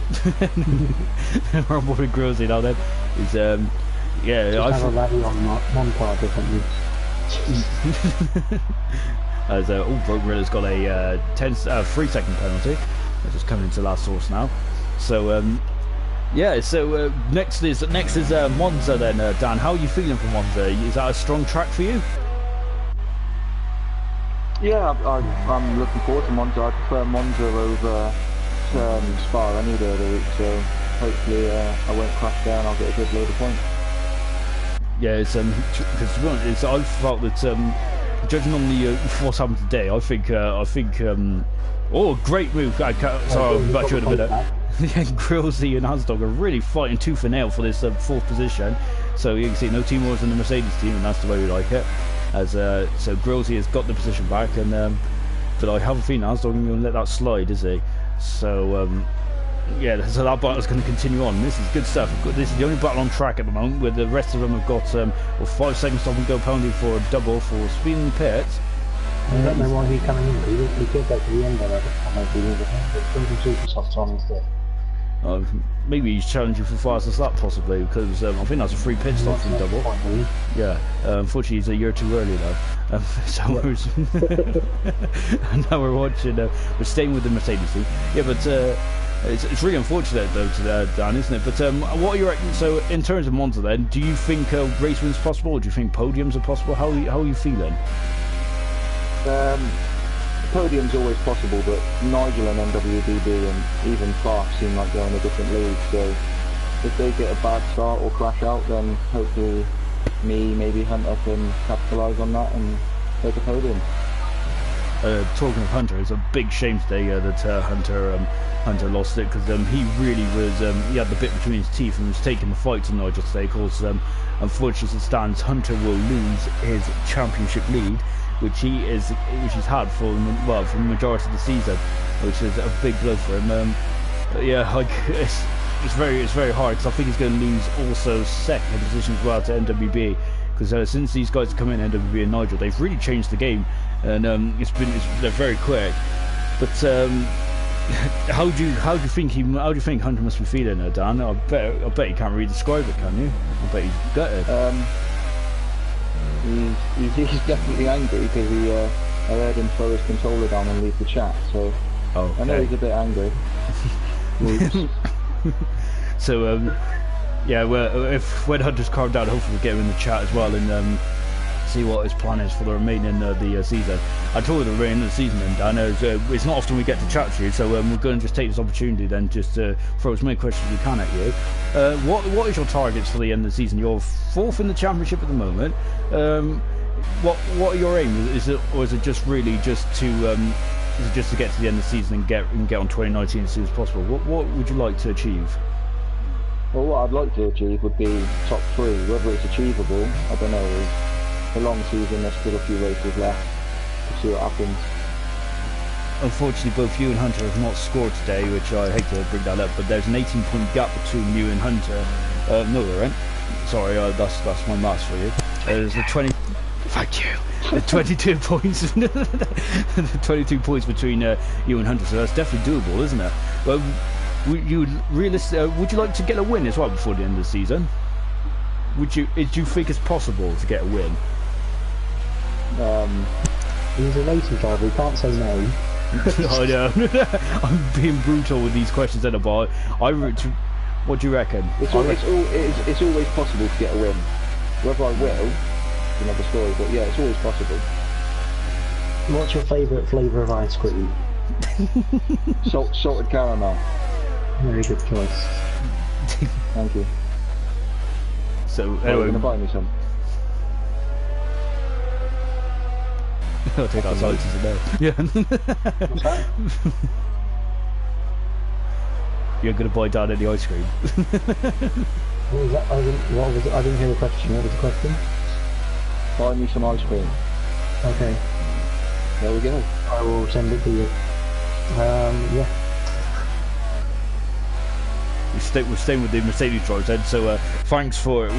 We're on board with Grosey now. Then is yeah. Just have a rally on montage or something. As Broken Riddler's got a 3-second penalty. They're just coming into last source now. So yeah. So next is Monza then. Dan, how are you feeling for Monza? Is that a strong track for you? Yeah, I'm looking forward to Monza. I prefer Monza over Spa any day of the week. So hopefully I won't crash there and I'll get a good load of points. Yeah, it's because I felt that judging on the what's happened today, I think oh, great move! Sorry, I'll be back to you in a minute. Yeah, Grillsy and Asdog are really fighting tooth and nail for this 4th position. So you can see no team wars in the Mercedes team, and that's the way we like it. As so Grillsy has got the position back, and but I have a feeling Asdog isn't going to let that slide, is he? So yeah, so that battle's going to continue on. This is good stuff. This is the only battle on track at the moment, where the rest of them have got 5 seconds stop and go penalty for a double for speed in the pits. I don't know why he's coming in. He could go to the end of it. I might be but super soft on instead. Maybe he's challenging for fastest lap, possibly, because I think that's a free pit stop from double. Yeah, unfortunately he's a year too early though. So now we're watching. We're staying with the Mercedes team. Yeah, but it's really unfortunate though, Dan, isn't it? But what are your so in terms of Monza then? Do you think race wins possible, or do you think podiums are possible? How are you feeling? Podium's always possible, but Nigel and NWDB and even Clark seem like they're in a different league, so if they get a bad start or crash out, then hopefully maybe Hunter can capitalise on that and take a podium. Talking of Hunter, it's a big shame today that Hunter lost it, because he really was he had the bit between his teeth and was taking the fight to Nigel today. Of course, unfortunately as it stands, Hunter will lose his championship lead, which he's had for the majority of the season, which is a big blow for him. But yeah, like it's very hard, because I think he's going to lose also second position as well to NWB, because since these guys have come in, NWB and Nigel, they've really changed the game, and they're very quick. But how do you think Hunter must be feeling, Dan? I bet you can't really describe it, can you? I bet he's gutted. He's definitely angry, because I heard him throw his controller down and leave the chat, so okay. I know he's a bit angry. So yeah, well, when Hunter's calmed down, hopefully we'll get him in the chat as well, and see what his plan is for the remaining the season. I told you the remaining of the season, and Dan, it's not often we get to chat to you, so we're going to just take this opportunity then just to throw as many questions as we can at you. What is your targets for the end of the season? You're 4th in the championship at the moment. What are your aims? Or is it just really just to get to the end of the season and get on 2019 as soon as possible? What would you like to achieve? Well, what I'd like to achieve would be top 3. Whether it's achievable, I don't know. It's a long season, there's still a few races left to see what happens. Unfortunately, both you and Hunter have not scored today, which I hate to bring that up, but there's an 18-point gap between you and Hunter. No, there ain't. Sorry, that's my maths for you. There's the 20. Thank you. The 22 points. The 22 points between you and Hunter, so that's definitely doable, isn't it? Well, would you like to get a win as well before the end of the season? Do you think it's possible to get a win? He's a racing driver. We can't say no. I know. I'm being brutal with these questions, and about. What do you reckon? It's always possible to get a win. Whether I will, is another story. But yeah, it's always possible. What's your favourite flavour of ice cream? Salted caramel. Very good choice. Thank you. So Are you anyway, going to buy me some? I'll take our sides as a no. Yeah. What's that? You're going to buy down any ice cream. What was that? I didn't hear the question. What was the question? Buy me some ice cream. Okay. There we go. I will send it to you. Yeah. We're staying with the Mercedes drivers then. So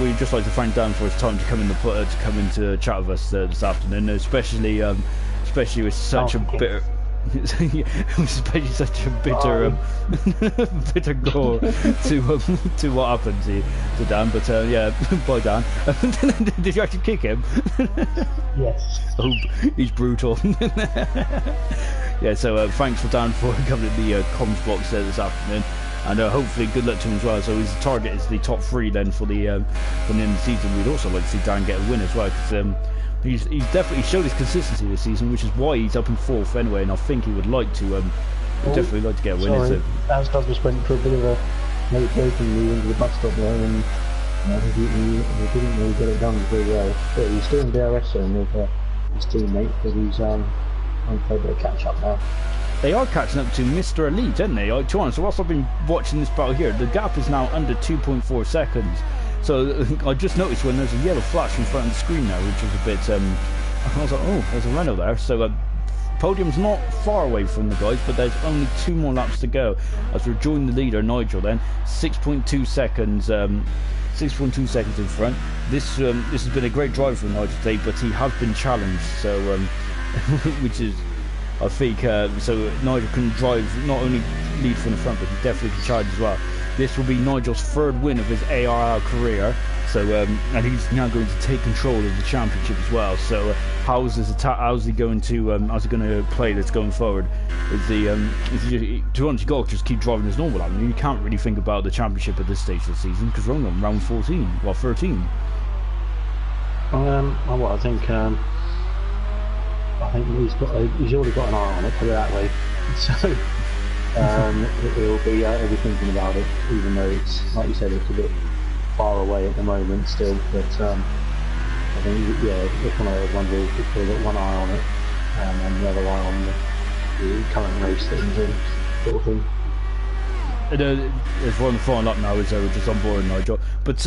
we'd just like to thank Dan for his time to come into chat with us this afternoon, especially with such a bitter. Especially such a bitter, bitter gore to what happened to Dan. But yeah, bye Dan. Did you actually kick him? Yes. Oh, he's brutal. Yeah. So thanks for Dan for coming to the comms box this afternoon, and hopefully good luck to him as well. So his target is the top 3 then for the end of the season. We'd also like to see Dan get a win as well, because he's definitely showed his consistency this season, which is why he's up in 4th anyway. And I think he would like to, definitely like to get a win. Sorry, Asdog just went for a bit of a late break and moved into the bus stop there, and he didn't really get it done very well. But he's still in DRS zone with his teammate, but he's on a bit of catch up now. They are catching up to Mr. Elite, aren't they? To be honest, so whilst I've been watching this battle here, the gap is now under 2.4 seconds. So I just noticed when there's a yellow flash in front of the screen now, which was a bit. I was like, oh, there's a Renault there. So podium's not far away from the guys, but there's only 2 more laps to go. As we're joining the leader, Nigel, then 6.2 seconds. 6.2 seconds in front. This has been a great drive for Nigel today, but he has been challenged. So which is. I think so. Nigel can drive, not only lead from the front, but he definitely can charge as well. This will be Nigel's 3rd win of his ALR career. So and he's now going to take control of the championship as well. So how's he going to play this going forward? To be honest, you got to just keep driving as normal. I mean, you can't really think about the championship at this stage of the season because we're only on round 14, well 13. Well, I think he's already got an eye on it, put it that way. So he'll be thinking about it, even though it's, like you said, it's a bit far away at the moment still. But I think, yeah, it's one of those ones where he's got one eye on it, and the other eye on the current race that he's in, sort of thing. It's one final up now, we're just on board, Nigel. But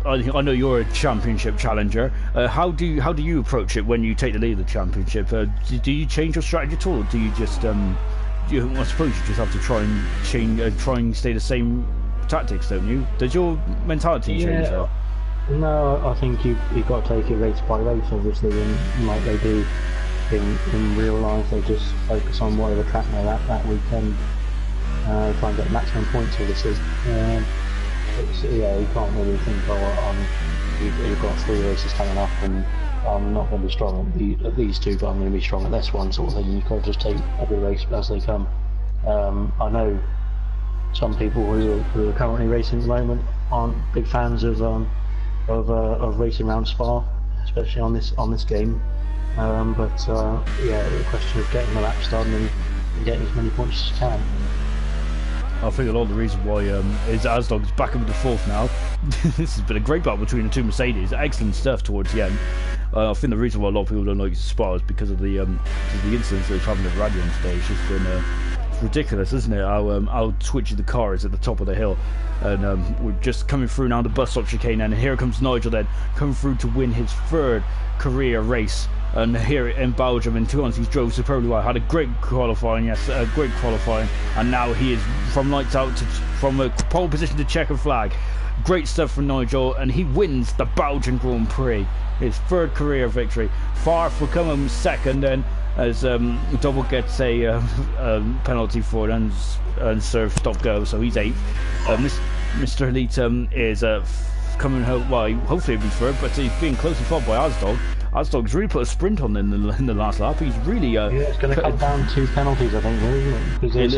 I know you're a championship challenger. How do you approach it when you take the lead of the championship? Do you change your strategy at all, or do you just I suppose you just have to try and stay the same tactics, don't you? Does your mentality change? No, I think you've got to take it race by race, obviously, and like they do in real life, they just focus on whatever track they're at that weekend, try and get maximum points, obviously. Yeah, you can't really think, you've got 3 races coming up and I'm not going to be strong at these 2, but I'm going to be strong at this one, sort of thing. You've got to just take every race as they come. I know some people who are currently racing at the moment aren't big fans of racing around Spa, especially on this game. But yeah, the question of getting the laps done and getting as many points as you can. I think a lot of the reason why is Asdog's back up to 4th now. This has been a great battle between the 2 Mercedes. Excellent stuff towards the end. I think the reason why a lot of people don't like Spa is because of the incidents that we've having at Radion today. It's just been it's ridiculous, isn't it? How twitchy the car is at the top of the hill. And we're just coming through now the bus stop chicane, and here comes Nigel then coming through to win his 3rd career race. And here in Belgium, and to be honest, he's drove superbly well. Had a great qualifying, great qualifying, and now he is from lights out from a pole position to checker flag. Great stuff from Nigel, and he wins the Belgian Grand Prix, his 3rd career victory. Farf will come in 2nd, and as Double gets a penalty for an unserved stop go, so he's 8th. Mr. Elite is coming home. Well, hopefully he'll be third, but he's being closely followed by Azdog. Azdog's really put a sprint on in the last lap. He's really yeah, it's going to come down to penalties, I think, really, isn't it? Because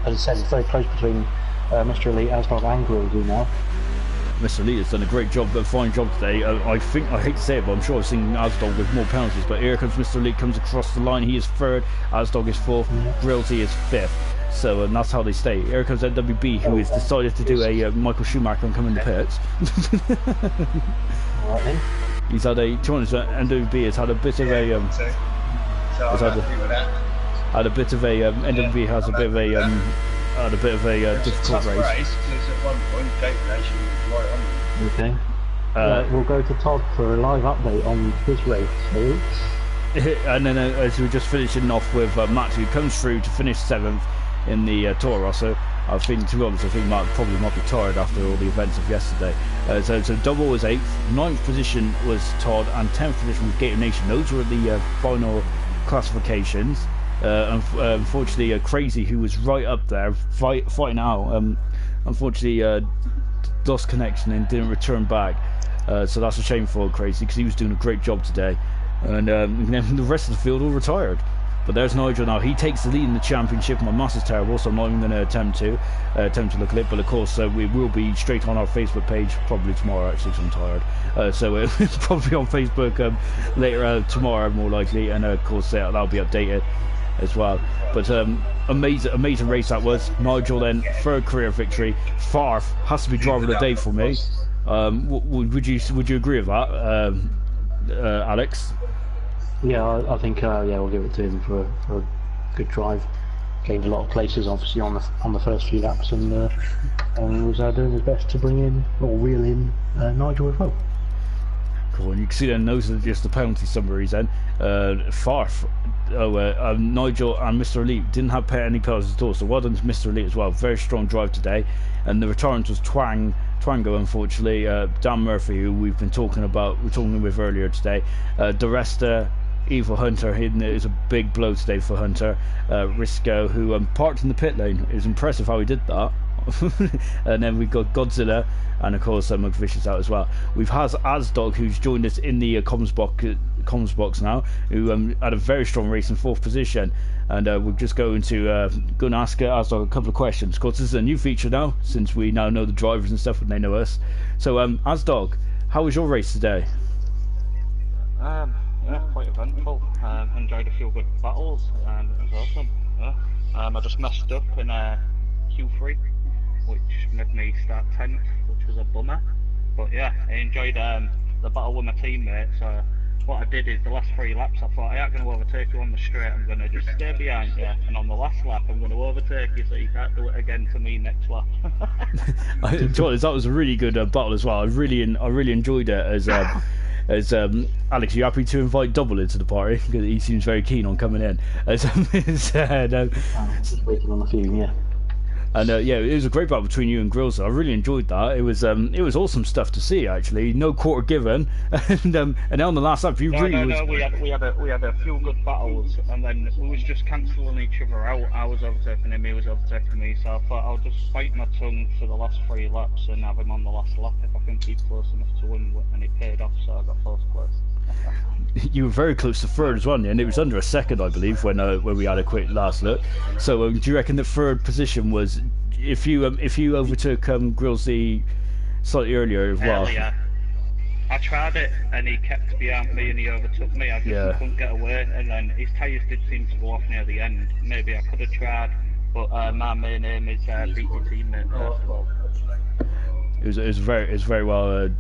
as I said, it's very close between Mr. Elite, Azdog, and Grilsey now. Mr. Elite has done a great job, a fine job today. I hate to say it, but I'm sure I've seen Azdog with more penalties. But here comes Mr. Elite, comes across the line. He is 3rd. Azdog is 4th. Grilsey is 5th. So that's how they stay. Here comes NWB, who has decided to do a Michael Schumacher and come in the pits. Right then. He's had a. To be honest, NWB has had a bit of a. NWB has a bit of a. Had a bit of a difficult race. At one point, Nation was right on. Okay. We'll go to Todd for a live update on his race. And then as we're just finishing off with Matt, who comes through to finish 7th in the Toro Rosso. I think, to be honest, I think Matt probably might be tired after all the events of yesterday. So Double was 8th, 9th position was Todd, and 10th position was Gator Nation. Those were the final classifications. Unfortunately, Crazy, who was right up there fighting out, unfortunately lost connection and didn't return back. So that's a shame for Crazy, because he was doing a great job today. And then the rest of the field all retired. But there's Nigel now. He takes the lead in the championship. My maths is terrible, so I'm not even going to attempt to look at it. But of course, we will be straight on our Facebook page probably tomorrow, actually, because I'm tired. So probably on Facebook later tomorrow, more likely. And of course, that'll be updated as well. But amazing race that was. Nigel then 3rd career victory. Farf has to be driver of the day for me. Would you agree with that, Alex? Yeah, I think we'll give it to him for a good drive. Gained a lot of places, obviously, on the first few laps, and was doing his best to bring in or reel in Nigel as well. Cool, and you can see then those are just the penalty summaries then. Farf, Nigel and Mr. Elite didn't have any penalties at all, so well done to Mr. Elite as well. Very strong drive today, and the retirement was Twango, unfortunately. Dan Murphy, who we've been talking with earlier today. DeResta, Evil Hunter, it was a big blow today for Hunter. Risco, who parked in the pit lane. It was impressive how he did that. And then we've got Godzilla, and of course McVicious out as well. We've had Azdog, who's joined us in the comms box now, who had a very strong race in 4th position. And we're just going to ask Azdog a couple of questions. Of course, this is a new feature now, since we now know the drivers and stuff and they know us. So Azdog, how was your race today? Yeah, quite eventful. Enjoyed a few good battles, and it was awesome. Yeah. I just messed up in Q3, which made me start 10th, which was a bummer. But yeah, I enjoyed the battle with my teammates. What I did is the last 3 laps, I thought I ain't going to overtake you on the straight. I'm going to just stay behind you, and on the last lap, I'm going to overtake you so you can't do it again to me next lap. That was a really good battle as well. I really enjoyed it. As Alex, are you happy to invite Double into the party? Because he seems very keen on coming in. Just waiting on a few, yeah. And yeah, it was a great battle between you and Grills. I really enjoyed that. It was awesome stuff to see, actually. No quarter given, and then on the last lap, we had a few good battles, and then we was just cancelling each other out. I was overtaking him, he was overtaking me, so I thought I'll just bite my tongue for the last 3 laps and have him on the last lap if I can keep close enough to win, and it paid off, so I got 4th place. You were very close to 3rd as well, and it was under a second, I believe, when we had a quick last look. So, do you reckon the 3rd position was if you overtook Grillsy slightly earlier as well? Earlier. I tried it, and he kept behind me, and he overtook me. I just couldn't get away, and then his tyres did seem to go off near the end. Maybe I could have tried, but my main aim is beat your teammate first of all. It was very well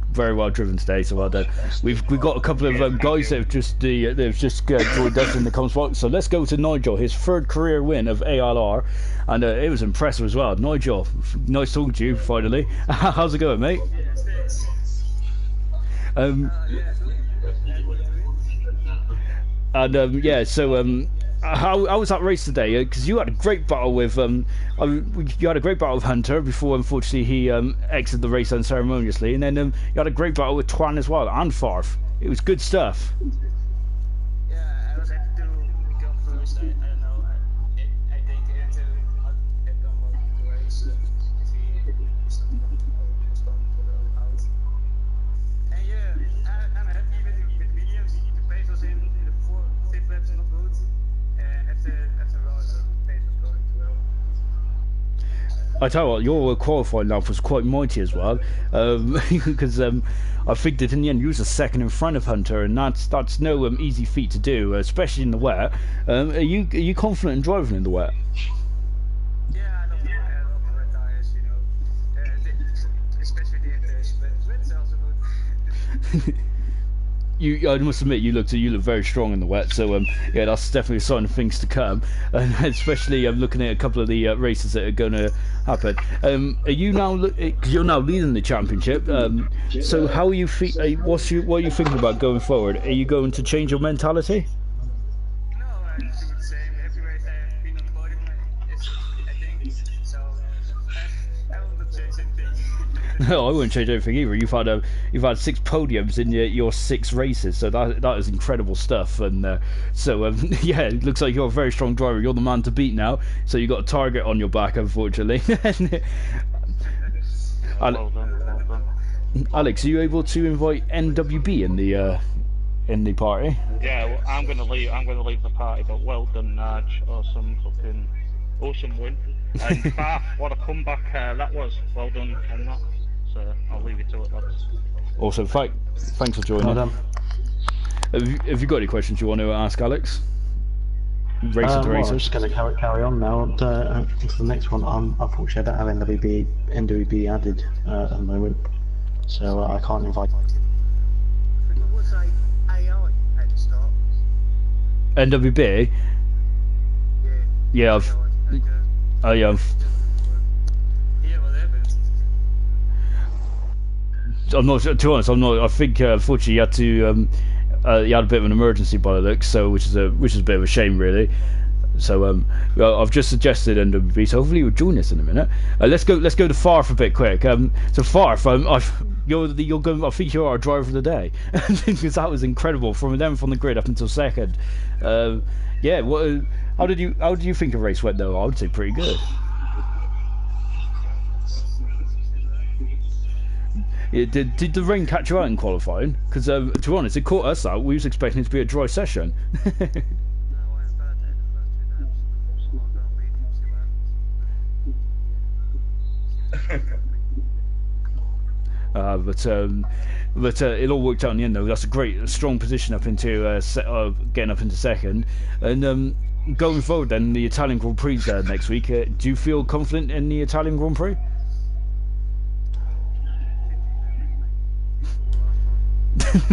driven today, so well done. We've got a couple of guys that have just joined us in the comms box. So let's go to Nigel, his 3rd career win of ALR, and it was impressive as well. Nigel, nice talking to you finally. How's it going, mate? How was that race today? Because you had a great battle with Hunter before, unfortunately, he exited the race unceremoniously, and then you had a great battle with Twan as well and Farf. It was good stuff. Yeah, I was able to course, I don't know. I think into the race if he is not postponed for the out. And yeah, I'm happy with the mediums. The pace was in the 5th lap's not good, and after the pace was going too well. I tell you what, your qualifying lap was quite mighty as well, because I think that in the end you was a second in front of Hunter, and that's no easy feat to do, especially in the wet. Are you confident in driving in the wet? Yeah, I love the red tires, you know, especially the inters, but red is also good. I must admit, you look very strong in the wet. So yeah, that's definitely a sign of things to come, and especially looking at a couple of the races that are going to happen. Are you now? Because you're now leading the championship. So how are you? What are you thinking about going forward? Are you going to change your mentality? No, I do the same. Every race I've been on the podium, I think so. I will not change anything. No, I wouldn't change anything either. You've had 6 podiums in your 6 races, so that is incredible stuff. And yeah, it looks like you're a very strong driver. You're the man to beat now. So you got a target on your back, unfortunately. Well done. Alex, are you able to invite NWB in the party? Yeah, well, I'm gonna leave the party, but well done, Naj. Awesome win. And Far, what a comeback that was. Well done on that. So I'll leave you to it, lads. Awesome. Thanks for joining. Well done. Have you got any questions you want to ask Alex? Racer to Well, racer. I'm just going to carry on now to the next one. Unfortunately, I don't have NWB added at the moment, so I can't invite. What was AI at the start? NWB? Yeah, I've... Oh yeah. Yeah, what happened? I'm not. To be honest, I'm not. I think unfortunately you had to. You had a bit of an emergency by the looks, so which is a bit of a shame, really. So well, I've just suggested NWB, so hopefully you'll join us in a minute. Let's go to Farf a bit quick. So Farf, you're going. I think you're our driver of the day because that was incredible from the grid up until second. Yeah. What? How did you think the race went though? I would say pretty good. Yeah, did the rain catch you out in qualifying? Because to be honest, it caught us out. We was expecting it to be a dry session. But it all worked out in the end though. That's a strong position up into getting up into second, and going forward then the Italian Grand Prix next week. Do you feel confident in the Italian Grand Prix?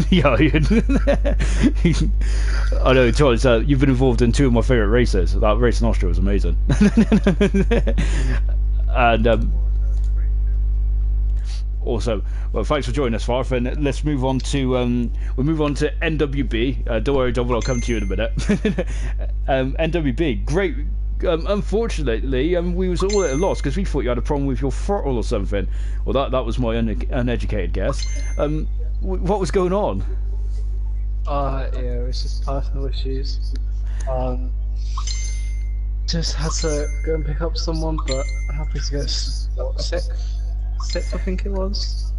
Yeah, I know. Charles, you've been involved in 2 of my favourite races. That race in Austria was amazing, and also, well, thanks for joining us, Farf, and let's move on to NWB. Don't worry, Double, I'll come to you in a minute. NWB, great. Unfortunately, we was all at a loss because we thought you had a problem with your throttle or something. Well, that was my uneducated guess. What was going on? Yeah, it was just personal issues. Just had to go and pick up someone, but I'm happy to get sixth, I think it was.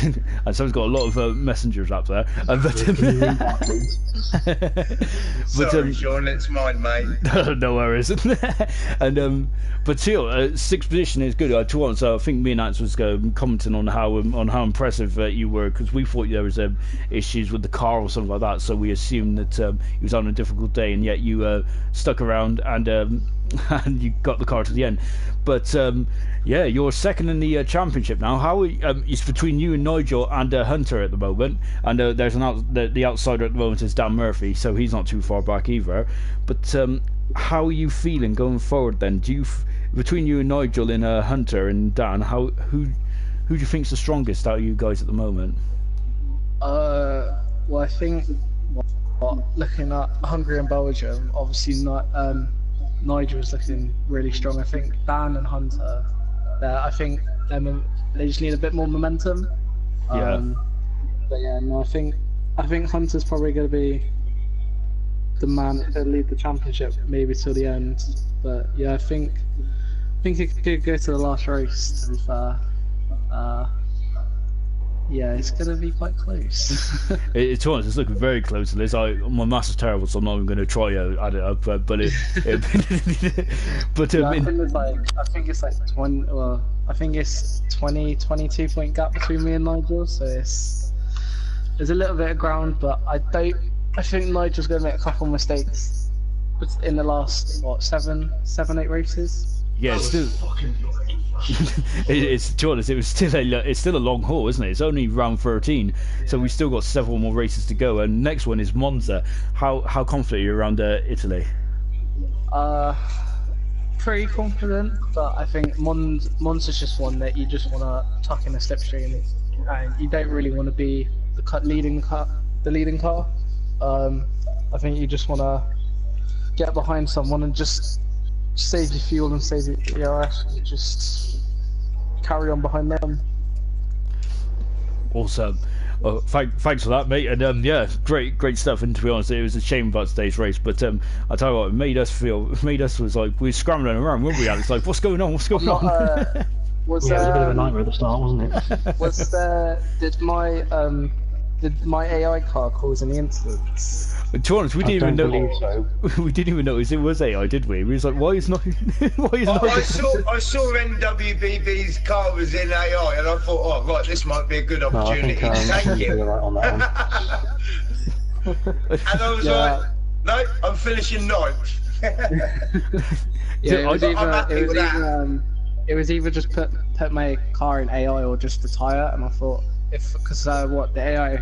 And someone's got a lot of messengers up there. Sorry, Sean, it's mine, mate. No worries. And but still, 6th position is good. To be honest, I think me and Ants was commenting on how impressive you were, because we thought there was issues with the car or something like that, so we assumed that he was on a difficult day, and yet you stuck around and and you got the car to the end. But yeah, you're second in the championship now. How it's between you and Nigel and Hunter at the moment, and there's the outsider at the moment is Dan Murphy, so he's not too far back either. But how are you feeling going forward then? Between you and Nigel and Hunter and Dan, who do you think's the strongest out of you guys at the moment? Well, I think looking at Hungary and Belgium, obviously Nigel was looking really strong. I think Dan and Hunter, I think they just need a bit more momentum. Yeah. But yeah, no, I think Hunter's probably going to be the man to lead the championship maybe till the end. But yeah, I think it could go to the last race. To be fair, yeah, it's gonna be quite close. It's honest, it's looking very close to this. My maths is terrible, so I'm not even going to try to add it up. But but Yeah, I think it's like 20. Well, I think it's 22 point gap between me and Nigel. So there's a little bit of ground, but I think Nigel's going to make a couple mistakes in the last 8 races. yeah, it's still. It's to be honest, it's still a long haul, isn't it? It's only round 13, so we've still got several more races to go. And next one is Monza. How confident are you around Italy? Pretty confident, but I think Monza's just one that you just want to tuck in the slipstream, and you don't really want to be the leading car. I think you just want to get behind someone and just save your fuel and save your ERS and just carry on behind them. Awesome. Thanks for that, mate. And yeah, great stuff. And to be honest, it was a shame about today's race, but I tell you what, it made us was like we were scrambling around, weren't we, Alex? Like, what's going on? What's going on? It was a bit of a nightmare at the start, wasn't it? Did my AI car cause any incidents? To be honest, we didn't even know. So. We didn't even notice it was AI, did we? We was like, why is not? I saw NWBB's car was in AI, and I thought, oh right, this might be a good opportunity. No, I think Thank you. right on that one. And I was like, no, I'm finishing ninth. Yeah, it I'm happy with that. was either just put my car in AI or just retire, and I thought because the AI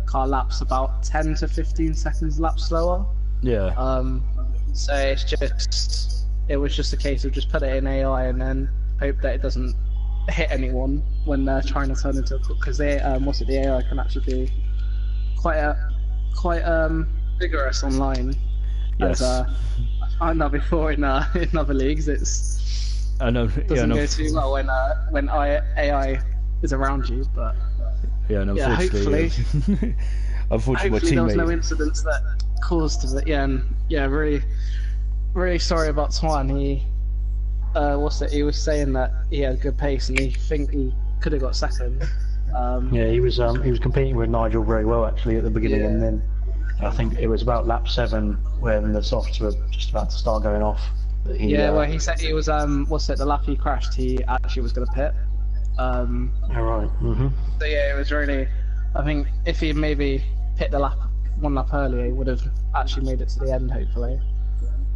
car laps about 10 to 15 seconds lap slower. Yeah. So it was just a case of just put it in AI and then hope that it doesn't hit anyone when they're trying to turn into because the AI can actually be quite vigorous online. Yes. As I found out before in other leagues, doesn't go too well when AI is around you, but. Yeah, and Yeah, hopefully there was no incidents that caused it. Yeah, and yeah, really sorry about Twan. He he was saying that he had good pace and he could have got second. Yeah, he was competing with Nigel very well actually at the beginning, and then I think it was about lap 7 when the softs were just about to start going off. Well, he said he was the lap he crashed, he actually was going to pit. All right. So yeah, it was really. I think if he maybe pit one lap earlier, he would have actually made it to the end, hopefully.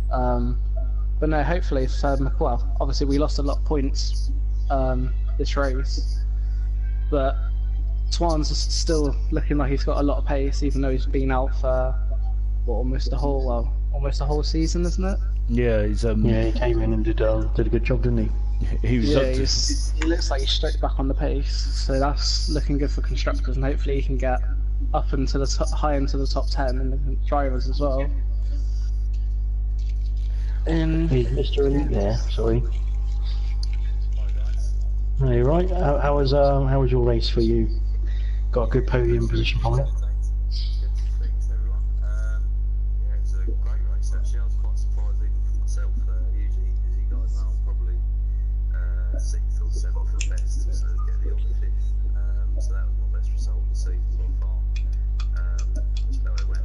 But no, hopefully, well, obviously we lost a lot of points this race, but Twan's still looking like he's got a lot of pace, even though he's been out for almost the whole season, isn't it? Yeah, he's Yeah, he came in and did a good job, didn't he? He looks like he's straight back on the pace, so that's looking good for constructors, and hopefully he can get up into the high into the top 10 and the drivers as well. He's Mr. Elite there. Sorry. No, you're right. How was your race for you? Got a good podium position from it. Thanks everyone. Yeah, it's a great race actually. I was quite surprised even for myself. Usually, as you guys know, I'm probably 6th or 7th at best, so get the odd 5th. So that was my best result of the season so far. So it went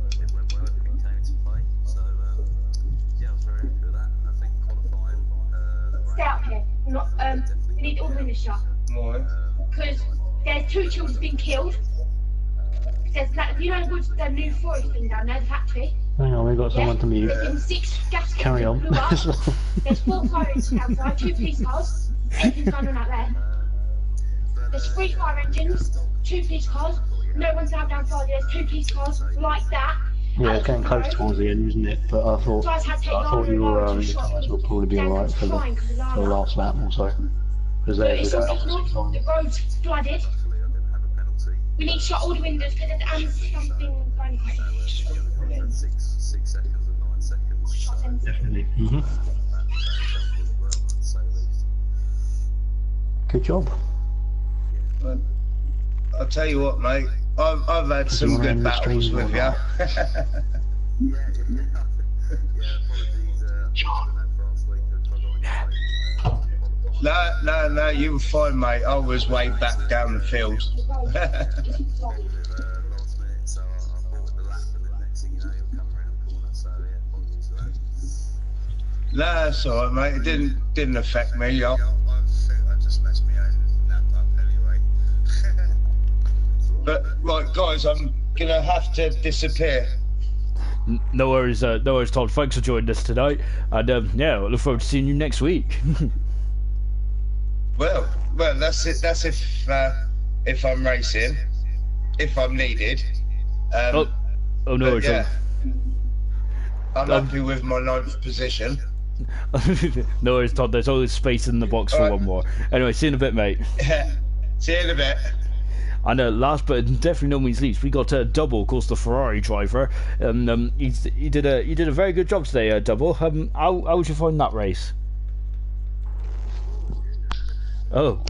well. Everything came into play. So yeah, I was very happy with that. I think qualifying. Stay up here. We need all minister. Why? Because there's 2 children being killed. There's that, you know the new forest thing down there, the factory? Hang on, we've got someone to mute. There's been 6 gas Carry on. blew up. There's 4 fire engines outside, 2 police cars. Everything's going on out there. There's 3 fire engines, 2 police cars. No one's allowed down Friday. There's 2 police cars like that. Yeah, it's getting close towards the end, isn't it? But I thought your colours will probably be alright for the last lap or so. Because It's they're all the road's flooded. We need to shut all the windows because there's something going on. 6 seconds and 9 seconds. definitely. Good job. I'll tell you what, mate. I've had some good battles with you. Yeah. No, you were fine, mate. I was way back down the field. No, that's all right, mate. It didn't affect me. I just messed my own lap up anyway. But right, guys, I'm gonna have to disappear. No worries, Todd. Thanks for joining us tonight, and yeah, I look forward to seeing you next week. Well, that's it. That's if I'm racing, if I'm needed. Oh no worries. Yeah, I'm happy with my 9th position. No worries, Todd. There's always space in the box for one more. Anyway, see you in a bit, mate. See you in a bit. And last but definitely no means least, we got Double, of course, the Ferrari driver. He did a very good job today, Double. How would you find that race? Oh.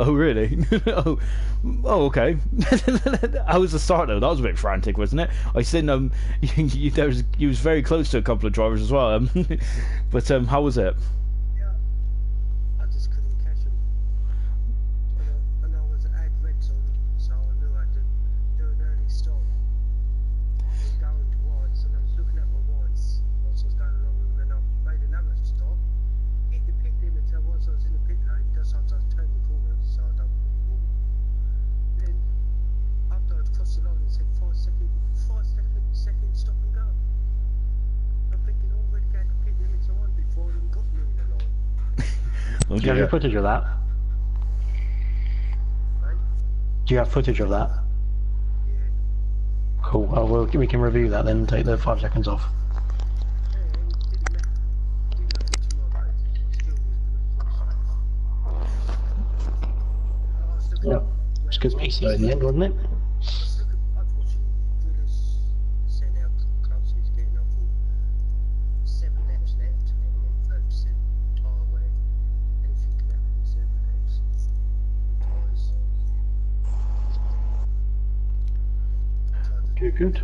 Oh really? Oh, okay. How was the start though? That was a bit frantic, wasn't it? I seen you was very close to a couple of drivers as well. But how was it? Yeah, I just couldn't catch him. And I was at reds on, so I knew I had to do an early stop. And going to whites, and I was looking at my whites whilst I was going along, and then I made another stop. Hit the pit limit whilst I was in the pit lane, just after I turned the corner, so I don't really walk. Then after I'd crossed the line, it said 5 second stop and go. I'm thinking already going to pit limits on before I even got near the line. Do you have any footage of that? Right? Do you have footage of that? Yeah. Cool. Well, we can review that then and take the 5 seconds off. Yeah. It's because me slow in the end, wasn't it? Good.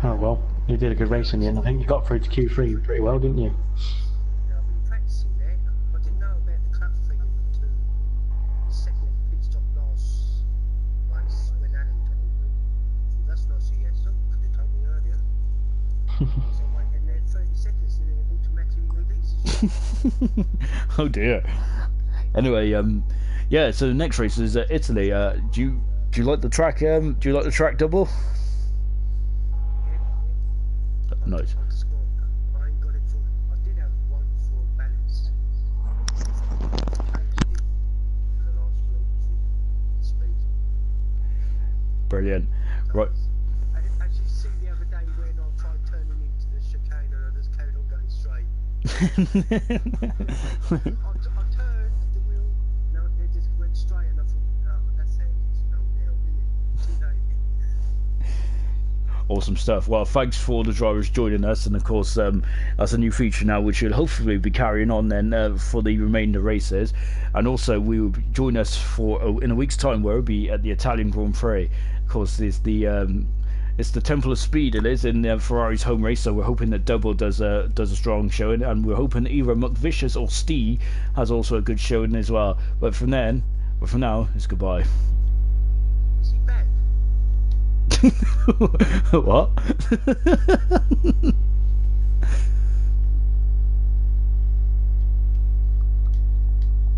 Oh well, you did a good race in the end. I think you got through to Q3 pretty well, didn't you? Yeah, I've been practicing there. I didn't know about the clutch thing until the second pit stop last race when Alan told me. So that's not so yes, so could have told me earlier. So I went in there 30 seconds and then it automatically releases. Oh dear. Anyway, yeah. So the next race is Italy. Do you like the track? Do you like the track, Double? Nice. I ain't got it for. I did have one for balance. The last week for speed. Brilliant. Right. I didn't actually see the other day when I tried turning into the chicane and I just carried on going straight. I turned the wheel, no, it just went straight and I thought, oh, that's it. It's no nail, isn't it? Too late. Awesome stuff. Well, thanks for all the drivers joining us, and of course that's a new feature now which will hopefully be carrying on then for the remainder races. And also we will join us for in a week's time where we'll be at the Italian Grand Prix. Of course it's the Temple of Speed, it is, in Ferrari's home race, so we're hoping that Double does a strong showing, and we're hoping that either McVicious or Stee has also a good showing as well. But for now it's goodbye. Is he back? What?